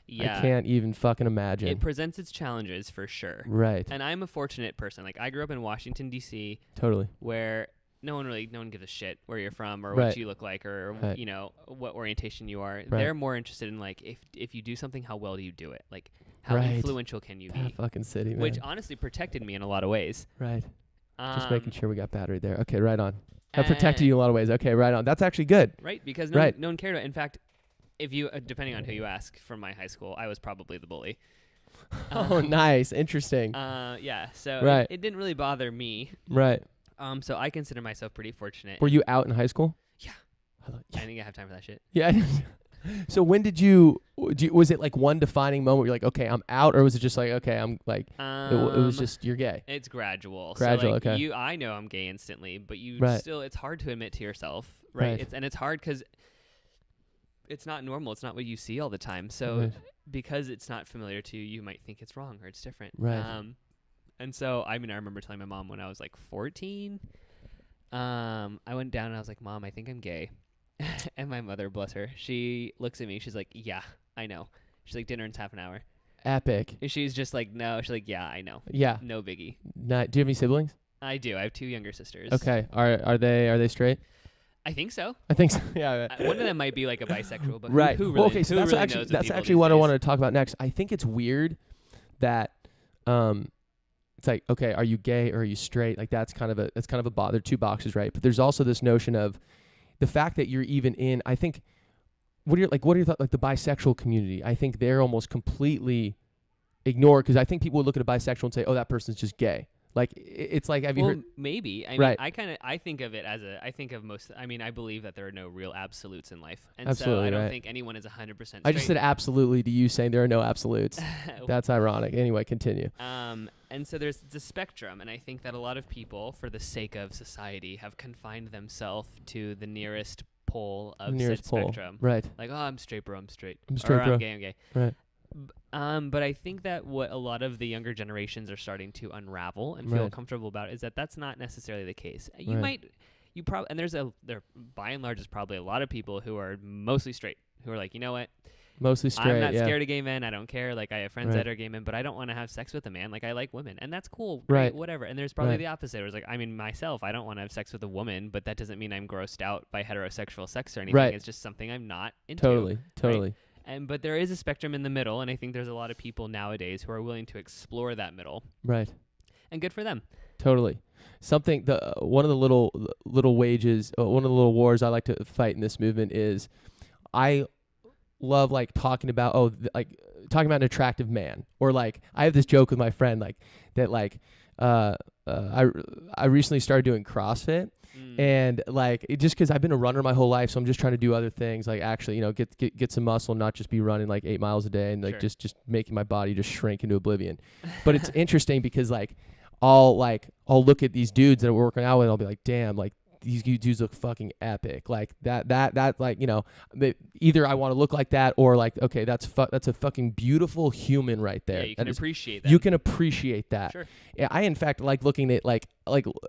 Yeah. I can't even fucking imagine. It presents its challenges for sure. Right. And I'm a fortunate person. Like, I grew up in Washington, D.C. Totally. Where no one gives a shit where you're from or Right. what you look like or, Right. what orientation you are. Right. They're more interested in, like, if you do something, how well do you do it? Like, how Right. influential can you That be? fucking city, man. Which honestly protected me in a lot of ways. Right. Just making sure we got battery there. Okay, right on. That and- protected you in a lot of ways. Okay, right on. That's actually good. Right? Because Right. no one cared about it. In fact, if you, depending on who you ask from my high school, I was probably the bully. Oh, nice. Interesting. Yeah. So Right. it didn't really bother me. Right. So I consider myself pretty fortunate. Were you out in high school? Yeah. Yeah. I think I have time for that shit. Yeah. So when did you was it like one defining moment where you're like, okay, I'm out, or was it just like, okay, I'm like, it was just, you're gay? It's gradual. Gradual, So like okay. I know I'm gay instantly, but you Right. still, it's hard to admit to yourself, right? Right. It's hard because it's not normal. It's not what you see all the time. So Right. because it's not familiar to you, you might think it's wrong or it's different. Right. And so, I mean, I remember telling my mom when I was like 14, I went down and I was like, Mom, I think I'm gay. And my mother, bless her, she looks at me. She's like, yeah, I know. She's like, dinner in half an hour. Epic. And she's just like, no. She's like, yeah, I know. Yeah. No biggie. Do you have any siblings? I do. I have 2 younger sisters. Okay. Are they straight? I think so. I think so. Yeah. One of them might be like a bisexual, but Right. who really, okay. So who that's really actually knows that's people actually these what I days? wanted to talk about next. I think it's weird that it's like, okay, are you gay or are you straight? Like that's kind of a there are two boxes, right? But there's also this notion of the fact that you're even in. I think what are your thoughts, like the bisexual community? I think they're almost completely ignored because I think people would look at a bisexual and say, oh, that person's just gay. Like it's like, have you heard? Maybe. I mean, Right. I think of it as I believe that there are no real absolutes in life. And Absolutely, so I don't right. think anyone is 100% straight. I just said absolutely to you saying there are no absolutes. That's ironic. Anyway, continue. And so there's the spectrum, and I think that a lot of people, for the sake of society, have confined themselves to the nearest pole of said spectrum. Right. Like, oh, I'm straight, bro. I'm straight. I'm straight, or, bro. I'm gay. I'm gay. Right. But I think that what a lot of the younger generations are starting to unravel and feel Right. comfortable about is that that's not necessarily the case. Right. And there by and large is probably a lot of people who are mostly straight, who are like, you know what? Mostly straight. I'm not yeah. scared of gay men. I don't care. Like, I have friends Right. that are gay men, but I don't want to have sex with a man. Like, I like women, and that's cool. Great, Right. whatever. And there's probably Right. the opposite. Where it's like, I mean, myself, I don't want to have sex with a woman, but that doesn't mean I'm grossed out by heterosexual sex or anything. Right. It's just something I'm not into. Totally. But there is a spectrum in the middle, and I think there's a lot of people nowadays who are willing to explore that middle, Right. and good for them. Totally. Something one of the little wages, one of the little wars I like to fight in this movement is, I love like talking about talking about an attractive man, or like I have this joke with my friend like that like I recently started doing CrossFit. And like just because I've been a runner my whole life, so I'm just trying to do other things, like actually, get some muscle, not just be running like 8 miles a day and like Sure. just making my body just shrink into oblivion. But it's interesting because like I'll look at these dudes that we're working out with, and I'll be like, damn, like these dudes look fucking epic. Like that like, either I want to look like that, or like, okay, that's a fucking beautiful human right there. Yeah, you can appreciate that. You can appreciate that. Sure. Yeah, I in fact like looking at like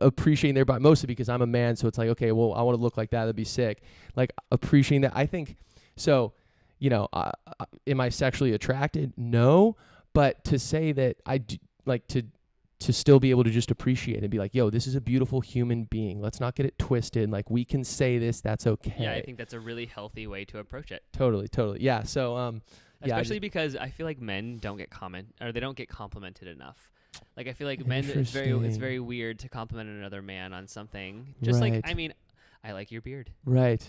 appreciating their body, mostly because I'm a man, so it's like, okay, well, I want to look like that. That'd be sick. Like appreciating that. I think so. Am I sexually attracted? No, but to say that I do, like to still be able to just appreciate and be like, yo, this is a beautiful human being. Let's not get it twisted. Like we can say this. That's okay. Yeah, I think that's a really healthy way to approach it. Totally. Yeah. So especially because I feel like men don't get they don't get complimented enough. Like I feel like men, it's very weird to compliment another man on something. Just like, Right. I mean, I like your beard. Right.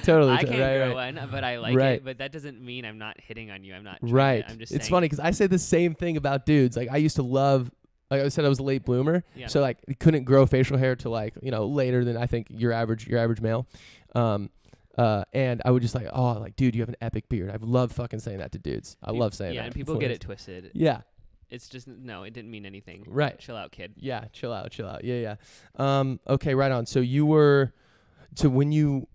Totally. I can't grow right. one, but I like Right. it. But that doesn't mean I'm not hitting on you. I'm not. Right. I'm just. It's saying. funny because I say the same thing about dudes. Like I used to love. Like I said, I was a late bloomer, Yeah. so like couldn't grow facial hair till like later than I think your average male. And I would just like, oh, like, dude, you have an epic beard. I love fucking saying that to dudes. I love saying that. Yeah, and people get it twisted. Yeah. It's just, no, it didn't mean anything. Right. Chill out, kid. Yeah, chill out. Yeah. Okay, right on. So when you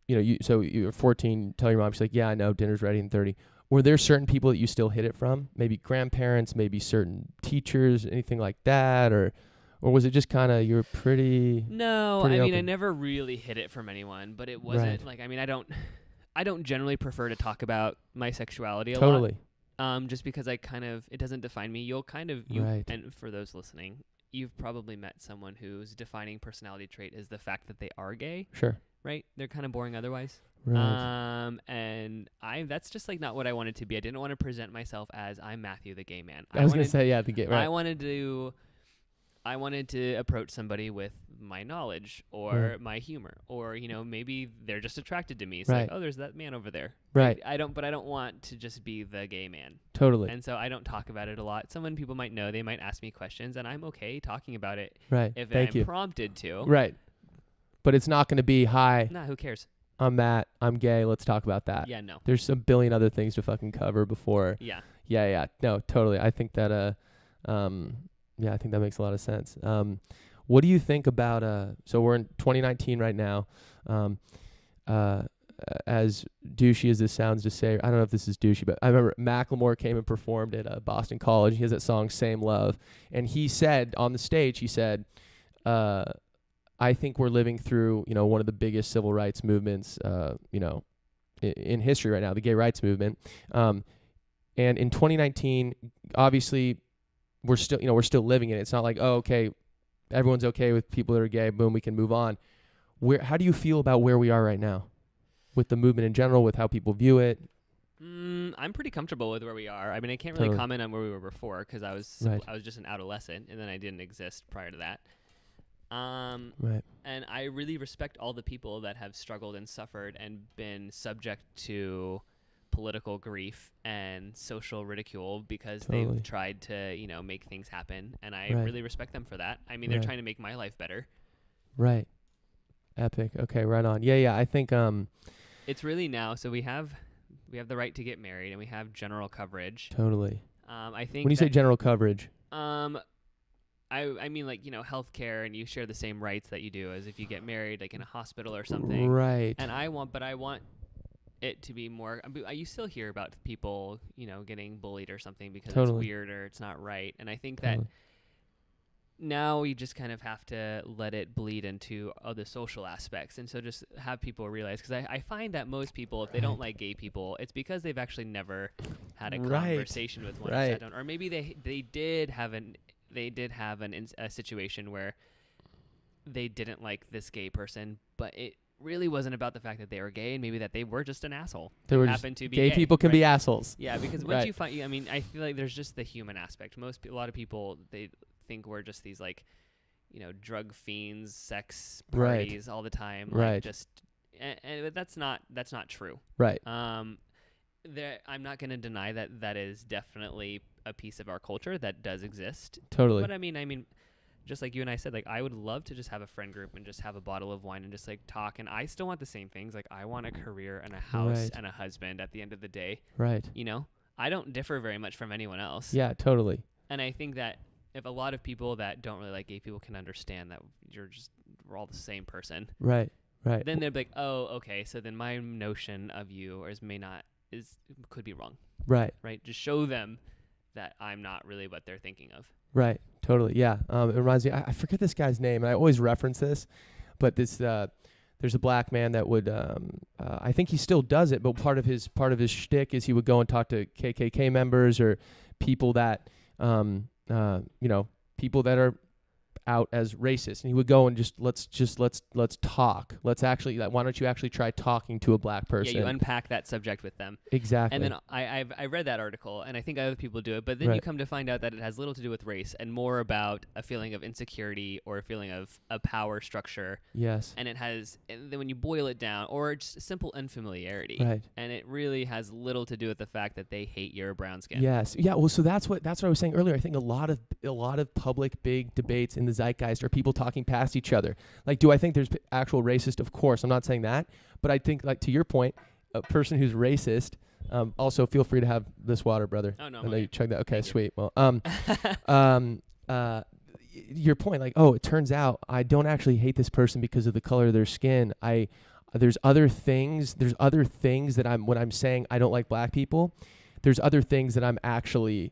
were 14, tell your mom, she's like, yeah, I know, dinner's ready in 30. Were there certain people that you still hid it from? Maybe grandparents, maybe certain teachers, anything like that? Or was it just kind of, you were pretty... No, pretty I mean, open? I never really hid it from anyone, but it wasn't, Right. I don't generally prefer to talk about my sexuality a lot. Totally. Just because it doesn't define me. Right. And for those listening, you've probably met someone whose defining personality trait is the fact that they are gay, Sure. right? They're kind of boring otherwise. Right. And that's just like not what I wanted to be. I didn't want to present myself as I'm Matthew, the gay man. I was going to say, yeah, the gay, right. I wanted to approach somebody with my knowledge or my humor, or maybe they're just attracted to me. It's like, oh, there's that man over there. Right. I don't want to just be the gay man. Totally. And so I don't talk about it a lot. People might know, they might ask me questions, and I'm okay talking about it. Right. If Thank I'm you. prompted to. Right. But it's not going to be, hi, Nah, who cares? I'm Matt, I'm gay, let's talk about that. Yeah, no. There's a billion other things to fucking cover before. Yeah. Yeah. No, totally. I think that I think that makes a lot of sense. What do you think about so we're in 2019 right now. As douchey as this sounds to say, I don't know if this is douchey, but I remember Macklemore came and performed at Boston College. He has that song Same Love, and he said on the stage, he said, I think we're living through, one of the biggest civil rights movements, in history right now, the gay rights movement. And in 2019, obviously, we're still living in it. It's not like, oh, okay, everyone's okay with people that are gay. Boom, we can move on. How do you feel about where we are right now, with the movement in general, with how people view it? I'm pretty comfortable with where we are. I mean, I can't really comment on where we were before because I was just an adolescent, and then I didn't exist prior to that. Right. And I really respect all the people that have struggled and suffered and been subject to political grief and social ridicule because they've tried to, make things happen. And I really respect them for that. I mean, they're trying to make my life better. Right. Epic. Okay, right on. Yeah. I think it's really now. So we have the right to get married, and we have general coverage. Totally. I think when you say general coverage, I mean, like, healthcare, and you share the same rights that you do as if you get married, like in a hospital or something. Right. And I want it to be more. You still hear about people, getting bullied or something because it's weird or it's not right. And I think that now we just kind of have to let it bleed into other social aspects. And so just have people realize, because I find that most people, if they don't like gay people, it's because they've actually never had a conversation with one. Or maybe they did have a situation where they didn't like this gay person, but it really wasn't about the fact that they were gay, and maybe that they were just an asshole. They were happened to be gay. People can be assholes. Yeah, because once you find, I feel like there's just the human aspect. A lot of people, they think we're just these drug fiends, sex parties all the time. Like and that's not true. Right. I'm not going to deny that is definitely a piece of our culture that does exist. Totally. But I mean, just like you and I said, like, I would love to just have a friend group and just have a bottle of wine and just like talk. And I still want the same things. Like, I want a career and a house and a husband at the end of the day. Right. I don't differ very much from anyone else. Yeah, totally. And I think that if a lot of people that don't really like gay people can understand that we're all the same person. Right. Then they're like, oh, okay. So then my notion of you could be wrong. Right. Just show them that I'm not really what they're thinking of. Right. Totally. Yeah. It reminds me, I forget this guy's name, and I always reference this, but there's a black man that would, I think he still does it, but part of his shtick is he would go and talk to KKK members or people that, people that are out as racist, and he would go and let's talk. Let's actually, why don't you actually try talking to a black person? Yeah, you unpack that subject with them. Exactly. And then I read that article, and I think other people do it, but then you come to find out that it has little to do with race and more about a feeling of insecurity or a feeling of a power structure. Yes. And and then when you boil it down, or just simple unfamiliarity. Right. And it really has little to do with the fact that they hate your brown skin. Yes. Yeah. Well, so that's what I was saying earlier. I think a lot of public big debates in the zeitgeist are people talking past each other. Like, do I think there's actual racist? Of course, I'm not saying that, but I think, like, to your point, a person who's racist. Also, feel free to have this water, brother. Oh no, I know you chug that. Okay, Thank sweet. Well, your point, like, oh, it turns out I don't actually hate this person because of the color of their skin. There's other things that when I'm saying I don't like black people, there's other things that I'm actually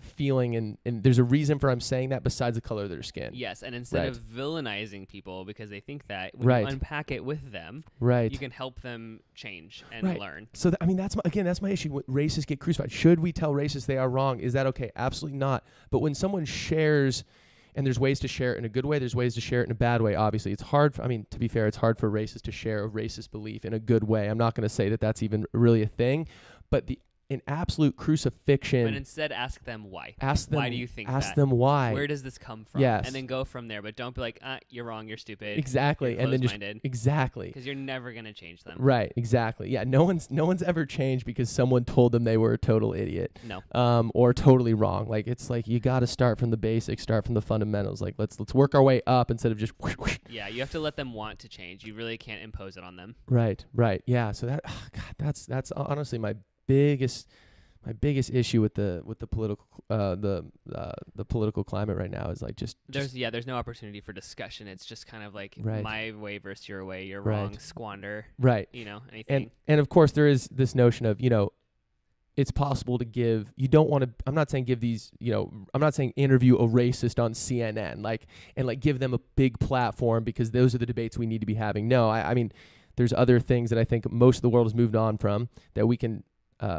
feeling, and there's a reason for I'm saying that besides the color of their skin. Yes, and instead of villainizing people because they think that, when right. you unpack it with them, right. you can help them change and learn. So, that's my issue. When racists get crucified, should we tell racists they are wrong? Is that okay? Absolutely not. But when someone shares, and there's ways to share it in a good way, there's ways to share it in a bad way. Obviously, it's hard. To be fair, it's hard for racists to share a racist belief in a good way. I'm not going to say that that's even really a thing, but an absolute crucifixion. But instead, ask them why. Ask them, why do you think that? Ask them why. Where does this come from? Yes. And then go from there. But don't be like, you're wrong, you're stupid. Exactly. You're and then exactly. Because you're never going to change them. Right. Exactly. Yeah. No one's ever changed because someone told them they were a total idiot. No. Or totally wrong. Like, it's like you got to start from the basics, start from the fundamentals. Like, let's work our way up instead of just. Yeah. You have to let them want to change. You really can't impose it on them. Right. Right. Yeah. So that's honestly my biggest issue with the political the political climate right now is like there's no opportunity for discussion. It's just kind of like my way versus your way. You're right. wrong. Squander. Right. Anything. And of course there is this notion of it's possible to give. You don't want to. I'm not saying give these. I'm not saying interview a racist on CNN and give them a big platform because those are the debates we need to be having. No, I mean there's other things that I think most of the world has moved on from that we can.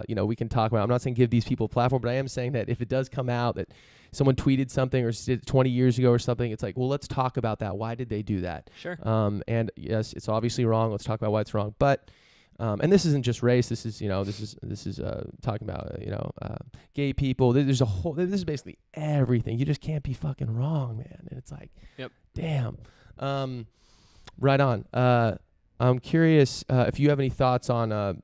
We can talk about. I'm not saying give these people a platform, but I am saying that if it does come out that someone tweeted something or 20 years ago or something, it's like, well, let's talk about that. Why did they do that? Sure. And yes, it's obviously wrong. Let's talk about why it's wrong. But and this isn't just race. This is talking about gay people. This is basically everything. You just can't be fucking wrong, man. And it's like, yep. Damn. Right on. I'm curious if you have any thoughts on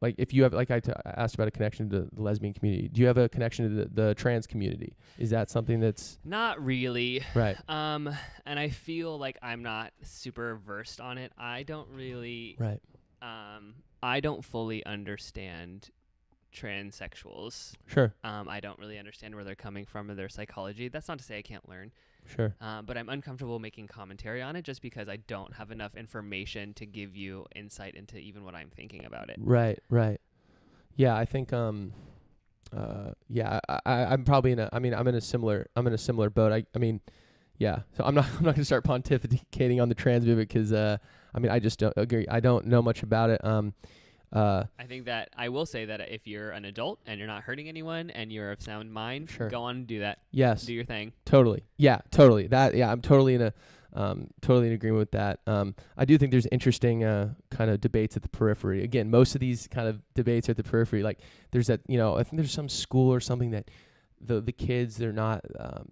like if you have, like I asked about a connection to the lesbian community. Do you have a connection to the trans community? Is that something that's not really right? And I feel like I'm not super versed on it. I don't really right. I don't fully understand transsexuals. Sure. I don't really understand where they're coming from or their psychology. That's not to say I can't learn. Sure. But I'm uncomfortable making commentary on it just because I don't have enough information to give you insight into even what I'm thinking about it. Right. Yeah, I think I'm probably I'm in a similar boat. I mean, yeah. So I'm not going to start pontificating on the trans movement because I just don't agree. I don't know much about it. I think that I will say that if you're an adult and you're not hurting anyone and you're of sound mind, sure. Go on and do that. Yes. Do your thing. Totally. Yeah, totally. I'm totally in agreement with that. I do think there's interesting kind of debates at the periphery. Again, most of these kind of debates are at the periphery. Like there's that, I think there's some school or something that the kids, they're not,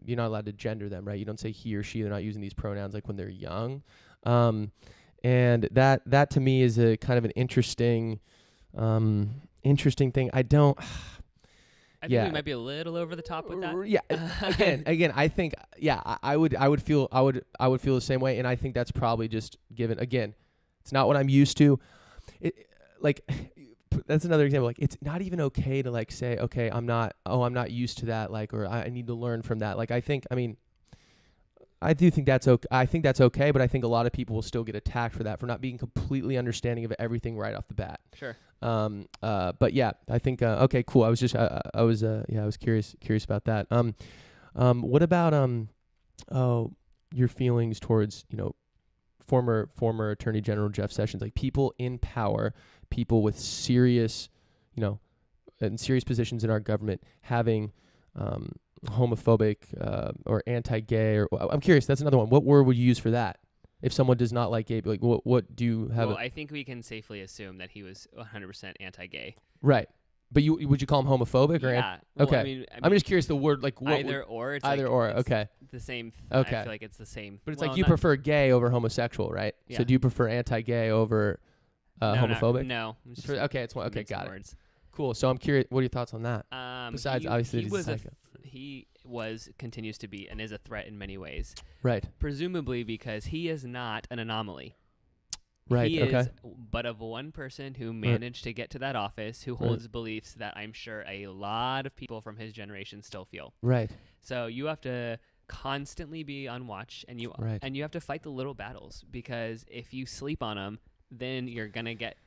you're not allowed to gender them, right? You don't say he or she. They're not using these pronouns like when they're young. And that to me is a kind of an interesting thing. I think we might be a little over the top with that. Yeah. Again, I think I would feel the same way, and I think that's probably just given. Again, it's not what I'm used to. That's another example. Like, it's not even okay to like say, okay, I'm not used to that. Like, or I need to learn from that. Like, I do think that's okay. I think that's okay, but I think a lot of people will still get attacked for that, for not being completely understanding of everything right off the bat. Sure. But yeah, I think okay, cool. I was curious about that. What about your feelings towards former Attorney General Jeff Sessions, like people in power, people with serious, in serious positions in our government, having homophobic or anti-gay, or I'm curious. That's another one. What word would you use for that? If someone does not like gay, like what do you have? Well, I think we can safely assume that he was 100% anti-gay. Right. But would you call him homophobic or? Yeah. Well, okay. I mean, I'm just curious the word, like what either or. It's either like, or. it's okay. The same. Okay. I feel like it's the same. But it's like you prefer gay over homosexual, right? Yeah. So do you prefer anti-gay over homophobic? No. Okay, it's one. Okay, got it. Words. Cool. So I'm curious. What are your thoughts on that? Besides, obviously, he continues to be, and is a threat in many ways. Right. Presumably because he is not an anomaly. Right. He okay. is but of one person who managed to get to that office, who holds beliefs that I'm sure a lot of people from his generation still feel. Right. So you have to constantly be on watch, and you have to fight the little battles, because if you sleep on them, then you're gonna get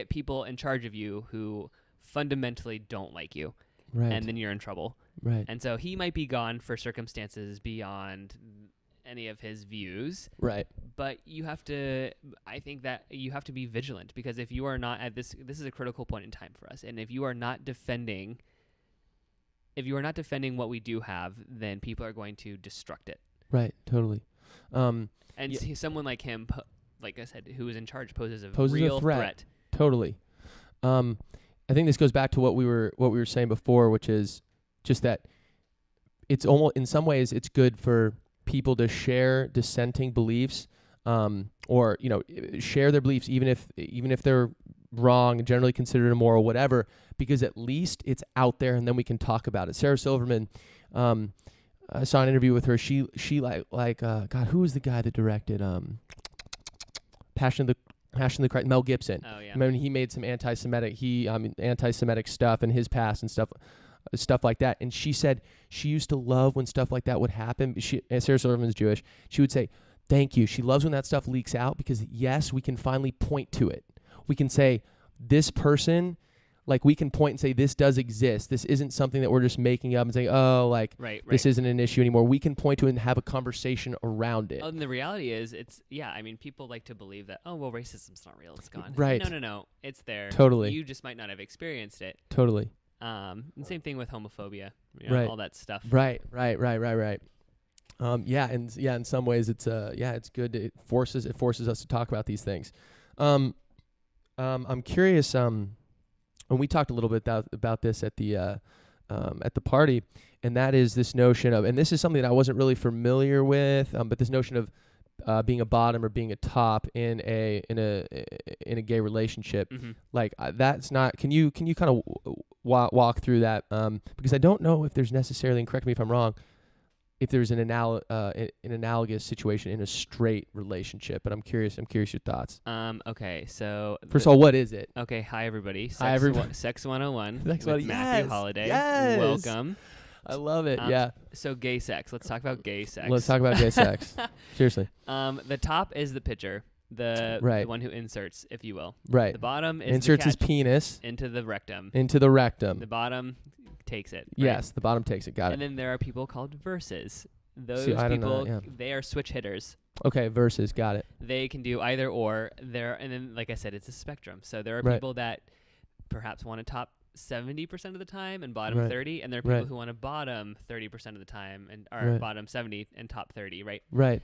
people in charge of you who fundamentally don't like you, right? And then you're in trouble, right? And so he might be gone for circumstances beyond any of his views, right? But I think that you have to be vigilant, because if you are not at this is a critical point in time for us, and if you are not defending what we do have, then people are going to destruct it. Right. Totally. Someone like him, like I said, who is in charge, poses a real threat. Totally. I think this goes back to what we were saying before, which is just that it's almost, in some ways, it's good for people to share dissenting beliefs, or share their beliefs, even if they're wrong and generally considered immoral, whatever, because at least it's out there, and then we can talk about it. Sarah Silverman, I saw an interview with her. She God, who was the guy that directed Passion of the Christ? Mel Gibson. Oh yeah. Remember, he made some anti-Semitic stuff in his past and stuff like that. And she said she used to love when stuff like that would happen. Sarah Silverman's Jewish. She would say, "Thank you." She loves when that stuff leaks out, because yes, we can finally point to it. We can say, this person, like, we can point and say, this does exist. This isn't something that we're just making up and saying, oh, like, right. This isn't an issue anymore. We can point to it and have a conversation around it. Oh, and the reality is, people like to believe that, oh, well, racism's not real, it's gone. Right. No, it's there. Totally. You just might not have experienced it. Totally. And same thing with homophobia, right. All that stuff. Right. In some ways it's good. It forces us to talk about these things. I'm curious, and we talked a little bit about this at the party, and that is this notion of, and this is something that I wasn't really familiar with, but this notion of being a bottom or being a top in a gay relationship. Mm-hmm. Like, that's not. Can you kind of walk through that? Because I don't know if there's necessarily, and correct me if I'm wrong, if there's an analogous situation in a straight relationship, but I'm curious your thoughts. Okay, so first of all, what is it? Okay, hi everybody. Hi everybody. Sex 101 with Mathew Holliday. Yes. Welcome. I love it. Yeah. So gay sex. Let's talk about gay sex. Let's talk about gay sex. Seriously. The top is the pitcher, the one who inserts, if you will. Right. The bottom is inserts his penis into the rectum. The bottom takes it. Right? Yes, the bottom takes it. Got it. And then there are people called verses. Those they are switch hitters. Okay, verses. Got it. They can do either or. And then, like I said, it's a spectrum. So there are people that perhaps want to top 70% of the time and bottom 30, and there are people who want to bottom 30% of the time and bottom 70 and top 30. Right. Right.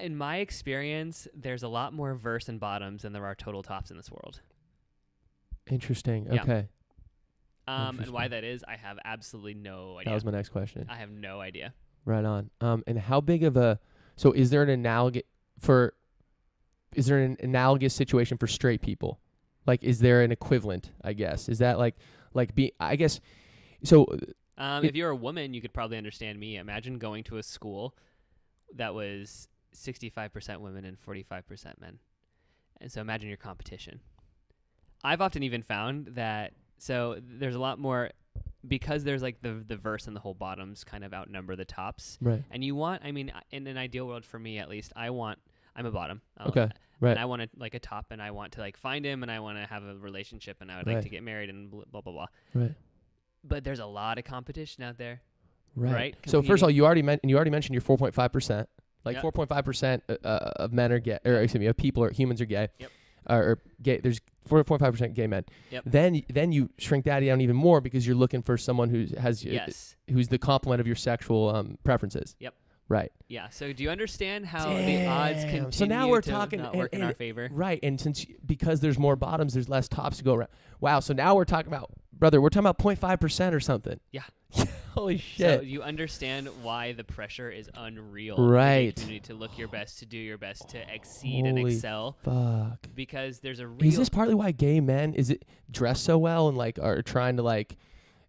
In my experience, there's a lot more verse and bottoms than there are total tops in this world. Interesting. Yeah. Okay. And why that is, I have absolutely no idea. That was my next question. I have no idea. Right on. And how big of is there an analogous situation for straight people? Like, is there an equivalent, I guess? Is that if you're a woman, you could probably understand me. Imagine going to a school that was 65% women and 45% men. And so imagine your competition. I've often even found that, so there's a lot more, because there's like the verse and the whole bottoms kind of outnumber the tops. Right. And in an ideal world for me at least, I'm a bottom. Okay. Right. And I want like a top, and I want to like find him, and I want to have a relationship, and I would like to get married, and blah, blah, blah. Right. But there's a lot of competition out there. Right. So first of all, you already mentioned your 4.5%. Like 4.5% of men are gay, or excuse me, of humans are gay. Yep. or gay. There's 4.5% gay men. Yep. Then you shrink that down even more because you're looking for someone who's who's the complement of your sexual preferences. Yep. Right. Yeah. So do you understand how the odds continue so now we're to talking not work in our favor? Right. And because there's more bottoms, there's less tops to go around. Wow. So now we're talking about, brother, we're talking about 0.5% or something. Yeah. Holy shit. So you understand why the pressure is unreal. Right. In the community to look your best, to do your best, to exceed and excel. Fuck. Because there's a real. Is this partly why gay men dress so well and like are trying to like?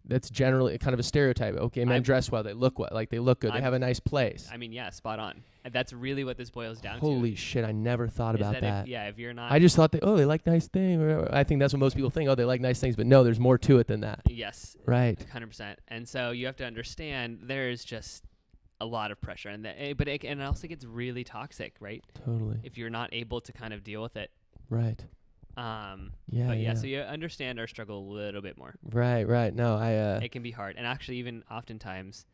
That's generally kind of a stereotype. Okay, men dress well. They look well. Like they look good. They have a nice place. I mean, yeah, spot on. And that's really what this boils down to. Holy shit! I never thought about that. If you're not. I just thought they like nice things. I think that's what most people think. Oh, they like nice things, but no, there's more to it than that. Yes. Right. 100%. And so you have to understand there's just a lot of pressure, and and it also gets really toxic, right? Totally. If you're not able to kind of deal with it. Right. So you understand our struggle a little bit more. Right. No, it can be hard, and actually, even oftentimes,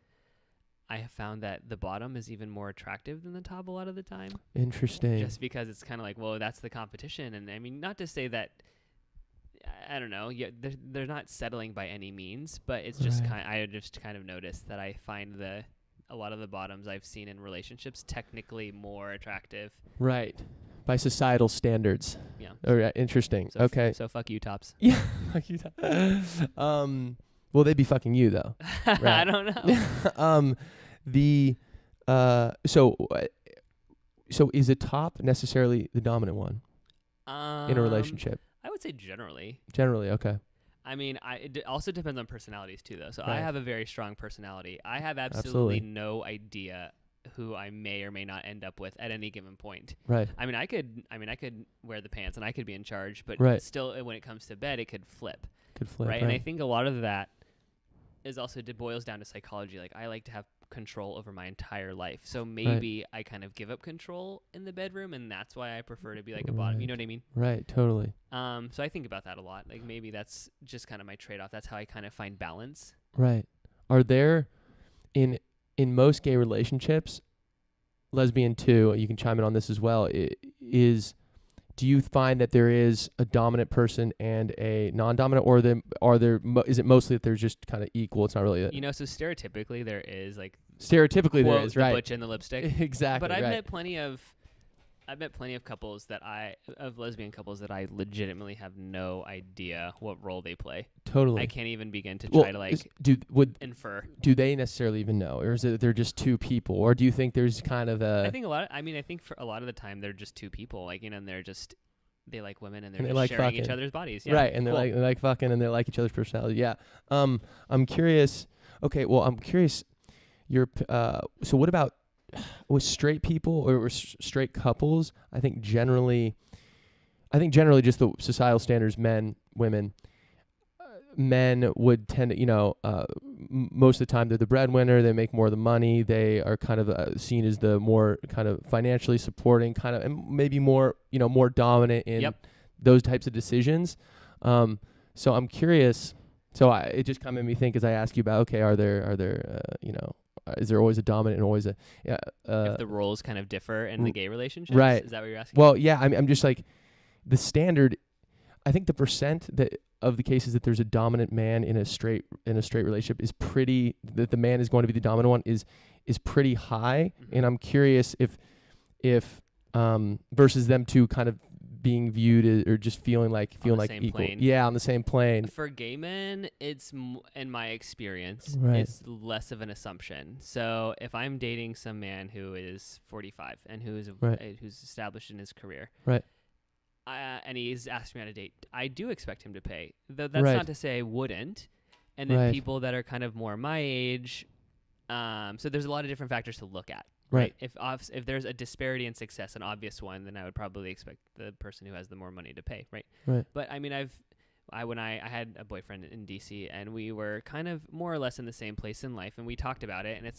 I have found that the bottom is even more attractive than the top a lot of the time. Interesting. Just because it's kind of like, well, that's the competition, and I mean, not to say that. I don't know. Yeah, they're not settling by any means, but it's just I just kind of noticed that I find a lot of the bottoms I've seen in relationships technically more attractive. Right. By societal standards. Yeah. Oh, yeah. Interesting. So okay. So fuck you, tops. Yeah. Fuck you, tops. Well, they'd be fucking you though. Right? I don't know. So is a top necessarily the dominant one in a relationship? I would say generally. Generally, okay. I mean, it also depends on personalities too, though. So I have a very strong personality. I have Absolutely. no idea who I may or may not end up with at any given point. Right. I mean, I could wear the pants and I could be in charge, but still, when it comes to bed, it could flip. Right. And I think a lot of that is also boils down to psychology. Like, I like to have control over my entire life. So maybe I kind of give up control in the bedroom, and that's why I prefer to be like a bottom. You know what I mean? Right. Totally. So I think about that a lot. Like, maybe that's just kind of my trade-off. That's how I kind of find balance. Right. Are there in most gay relationships, lesbian too, you can chime in on this as well, do you find that there is a dominant person and a non-dominant, or is it mostly that they're just kind of equal? It's not really that. So stereotypically there is like Stereotypically there is, right? The butch and the lipstick. Exactly. But I've met plenty of couples of lesbian couples that I legitimately have no idea what role they play. Totally. I can't even begin to try to infer. Do they necessarily even know, or is it they're just two people, or do you think there's kind of a? I think for a lot of the time they're just two people, like, and they like women and they're just like sharing fucking. each other's bodies. Yeah. Right, and cool. they like fucking and they like each other's personality. Yeah. I'm curious. Okay, well, I'm curious. So what about with straight people or straight couples? I think generally just the societal standards, men, women. Men would tend to, most of the time they're the breadwinner. They make more of the money. They are kind of seen as the more kind of financially supporting kind of, and maybe more, more dominant in those types of decisions. So I'm curious. So it just kind of made me think as I ask you about, okay, are there, is there always a dominant and always a, if the roles kind of differ in the gay relationships? Right. Is that what you're asking? Well, yeah, I'm just like the standard. I think the percent of the cases that there's a dominant man in a straight relationship is pretty, that the man is going to be the dominant one is pretty high. Mm-hmm. And I'm curious if versus them two kind of being viewed as, or just feeling like equal. Plane. Yeah, on the same plane. For gay men, it's in my experience, right. It's less of an assumption. So if I'm dating some man who is 45 and who's established in his career, right. And he's asked me on a date, I do expect him to pay. Though that's not to say I wouldn't. And then people that are kind of more my age, so there's a lot of different factors to look at. Right. If there's a disparity in success, an obvious one, then I would probably expect the person who has the more money to pay. Right. Right. But I mean, when I had a boyfriend in DC, and we were kind of more or less in the same place in life, and we talked about it, and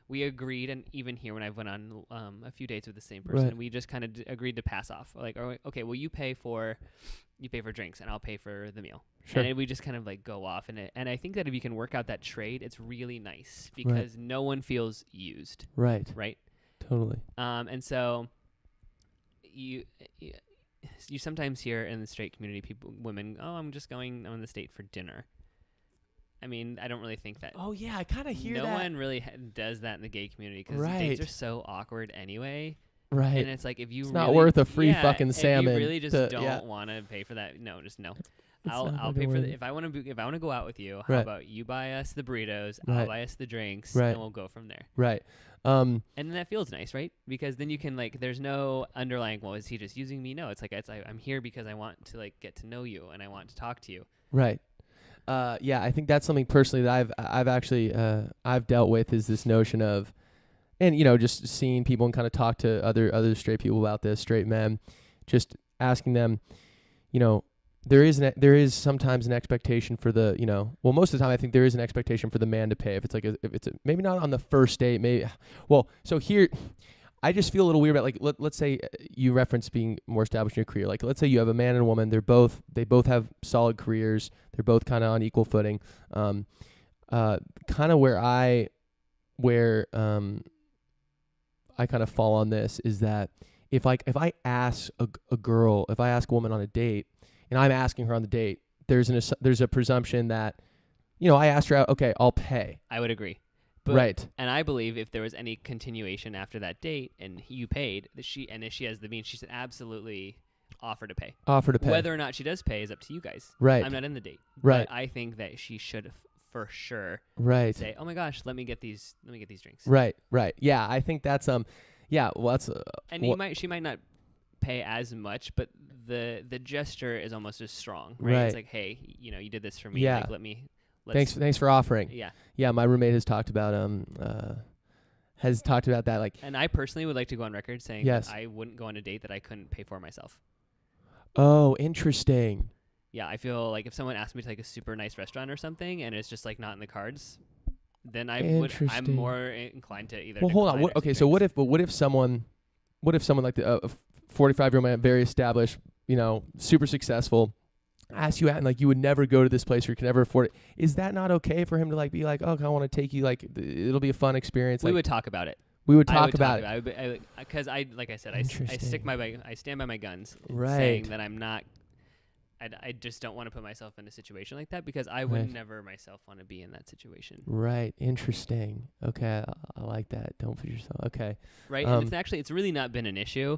we agreed, and even here when I went on a few dates with the same person, we just kind of agreed to pass off. Like, okay, well, you pay for drinks, and I'll pay for the meal. Sure. And we just kind of like go off, and I think that if you can work out that trade, it's really nice because no one feels used. Right. Right. Totally. And so you sometimes hear in the straight community, women, oh, I'm just going on the date for dinner. I mean, I don't really think that. Oh yeah, I kind of hear that. No one really does that in the gay community because dates are so awkward anyway. Right. And it's like if you it's really, not worth a free fucking salmon. If you really just don't want to pay for that, no, just no. I'll pay for if I want to go out with you. How about you buy us the burritos, I'll buy us the drinks, and we'll go from there. Right. And then that feels nice, right? Because then you can like, there's no underlying. Well, is he just using me? No, it's like I'm here because I want to like get to know you and I want to talk to you. Right. Yeah, I think that's something personally that I've actually I've dealt with is this notion of, and just seeing people and kind of talk to other straight people about this, straight men, just asking them, there is sometimes an expectation for the, well, most of the time I think there is an expectation for the man to pay if it's like maybe not on the first date, maybe. Well, so here I just feel a little weird about like let's say you reference being more established in your career. Like let's say you have a man and a woman. They both have solid careers. They're both kind of on equal footing. Kind of where I kind of fall on this is that if I ask a girl, if I ask a woman on a date, and I'm asking her on the date, there's a presumption that, I asked her out. Okay, I'll pay. I would agree. Right. And I believe if there was any continuation after that date and you paid, if she has the means, she should absolutely offer to pay. Whether or not she does pay is up to you guys. Right. I'm not in the date. Right. But I think that she should for sure say, oh my gosh, let me get these drinks. Right. Yeah, I think that's yeah, well that's and she might not pay as much, but the gesture is almost as strong, right? It's like, hey, you did this for me. Yeah. Like, Thanks for offering. Yeah. Yeah, my roommate has talked about that. Like, and I personally would like to go on record saying yes. I wouldn't go on a date that I couldn't pay for myself. Oh, interesting. Yeah, I feel like if someone asked me to like a super nice restaurant or something and it's just like not in the cards, then I'm more inclined to either. Well, hold on. Okay, so what if someone like a 45-year-old man, very established, super successful, ask you out and like you would never go to this place or you can never afford it? Is that not okay for him to like be like, oh, I want to take you, like it'll be a fun experience? We would talk about it. We would talk about it. Because like I said, I stand by my guns, right? Saying that I'm not. I just don't want to put myself in a situation like that because I would never myself want to be in that situation. Right. Interesting. Okay, I like that. Don't put yourself. Okay. Right, and it's really not been an issue.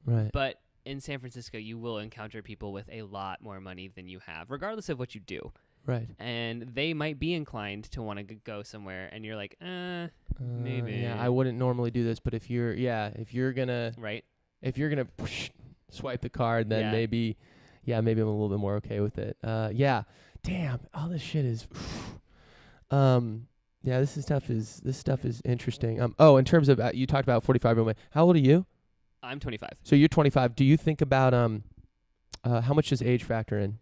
Right. But in San Francisco, you will encounter people with a lot more money than you have, regardless of what you do. Right. And they might be inclined to want to go somewhere, and you're like, maybe. Yeah, I wouldn't normally do this, but if you're gonna swipe the card, then maybe I'm a little bit more okay with it. Yeah. Damn. All this shit is. Yeah. This stuff is interesting. In terms of you talked about 45-year-old man. How old are you? I'm 25. So you're 25. Do you think about how much does age factor in?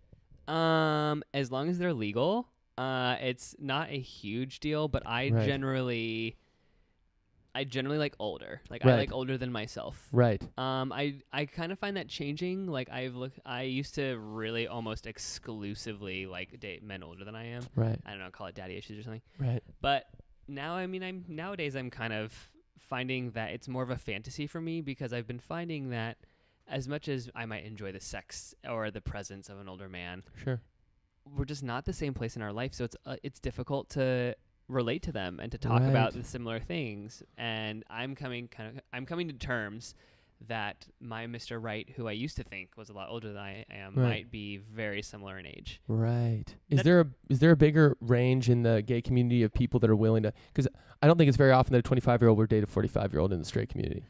As long as they're legal, it's not a huge deal. But I generally like older. Like I like older than myself. Right. I kind of find that changing. Like I used to really almost exclusively like date men older than I am. Right. I don't know, call it daddy issues or something. Right. But now, nowadays I'm kind of finding that it's more of a fantasy for me because I've been finding that as much as I might enjoy the sex or the presence of an older man, sure, we're just not the same place in our life. So it's difficult to relate to them and to talk about the similar things. And I'm coming to terms that my Mr. Right, who I used to think was a lot older than I am, might be very similar in age. Right. Is there a bigger range in the gay community of people that are willing to? Because I don't think it's very often that a 25-year-old would date a 45-year-old in the straight community.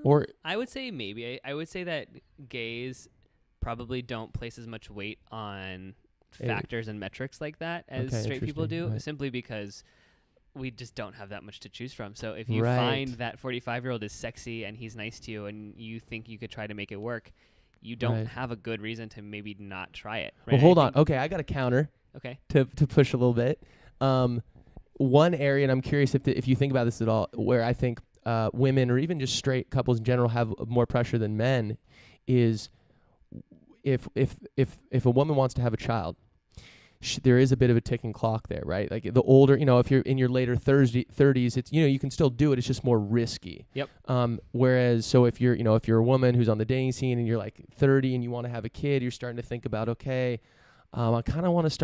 Or I would say maybe. I would say that gays probably don't place as much weight on factors and metrics like that as straight people do, simply because we just don't have that much to choose from. So if you find that 45-year-old is sexy and he's nice to you and you think you could try to make it work, you don't have a good reason to maybe not try it. Right? Well, hold on. Okay, I got a counter. Okay. To push a little bit. One area, and I'm curious if you think about this at all, where I think women or even just straight couples in general have more pressure than men, is if a woman wants to have a child. there is a bit of a ticking clock there, right? Like the older, if you're in your later 30s, it's, you can still do it. It's just more risky. Yep. Whereas, so if you're a woman who's on the dating scene and you're like 30 and you want to have a kid, you're starting to think about, okay, I kind of want to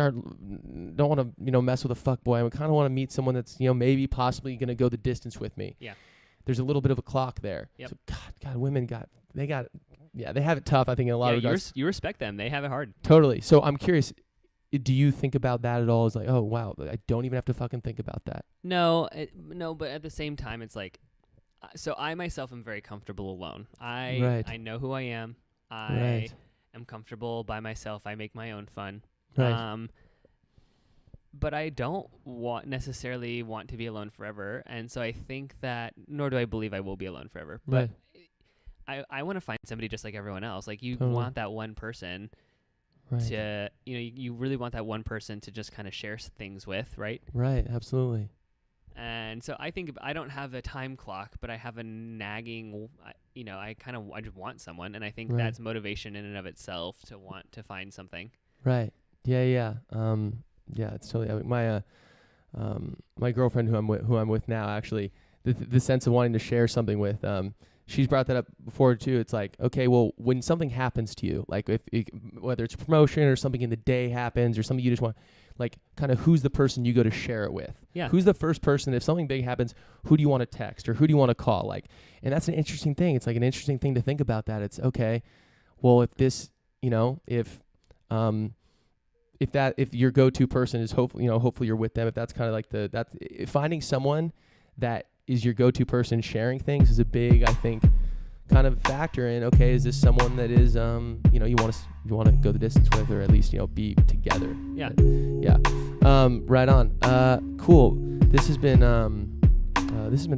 don't want to, mess with a fuckboy. I kind of want to meet someone that's, maybe possibly going to go the distance with me. Yeah. There's a little bit of a clock there. Yep. So women they have it tough, I think, in a lot of regards. You respect them. They have it hard. Totally. So I'm curious, do you think about that at all? It's like, oh, wow, I don't even have to fucking think about that. No, but at the same time, it's like, so I myself am very comfortable alone. I know who I am. I am comfortable by myself. I make my own fun. Right. But I don't necessarily want to be alone forever. And so I think that, nor do I believe I will be alone forever. But I want to find somebody just like everyone else. Like you want that one person to, you really want that one person to just kind of share things with, right? Right, absolutely. And so I think I don't have a time clock, but I have a nagging, I just want someone. And I think that's motivation in and of itself to want to find something. Right. Yeah. Yeah, it's totally, my girlfriend who I'm with now, actually, the sense of wanting to share something with, she's brought that up before too. It's like, okay, well, when something happens to you, like whether it's a promotion or something in the day happens or something you just want, like kind of who's the person you go to share it with? Yeah. Who's the first person, if something big happens, who do you want to text or who do you want to call? Like, and that's an interesting thing. It's like an interesting thing to think about that. It's okay, well, if this, if your go-to person is hopefully you're with them, if that's kind of like finding someone that is your go-to person sharing things is a big, I think, kind of factor in, okay, is this someone that is, you want to go the distance with, or at least, be together. Yeah. Yeah. Right on. Cool. This has been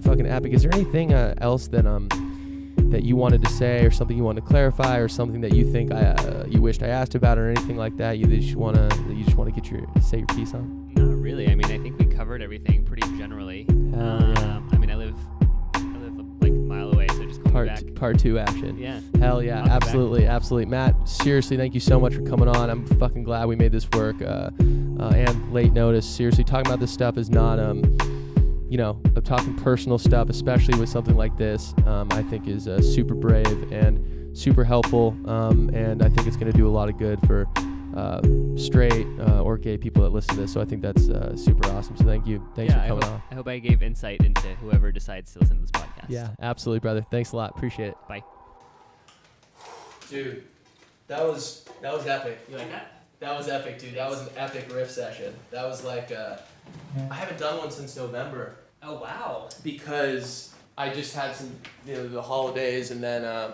fucking epic. Is there anything else that you wanted to say, or something you want to clarify, or something that you think you wished I asked about, or anything like that you just want to say your piece on? Not really. I mean, I think we covered everything pretty generally. Yeah. I mean, I live like a mile away, so just call me back. Part 2 action. Yeah. Hell yeah. Absolutely. Matt, seriously, thank you so much for coming on. I'm fucking glad we made this work. And late notice. Seriously, talking about this stuff is not I'm talking personal stuff, especially with something like this, I think is super brave and super helpful, and I think it's going to do a lot of good for straight or gay people that listen to this. So I think that's super awesome. So thank you. Thanks for coming on. I hope I gave insight into whoever decides to listen to this podcast. Yeah, absolutely, brother. Thanks a lot. Appreciate it. Bye. Dude, that was epic. You like that? That was epic, dude. That was an epic riff session. That was like, I haven't done one since November. Oh, wow. Because I just had some, the holidays, and then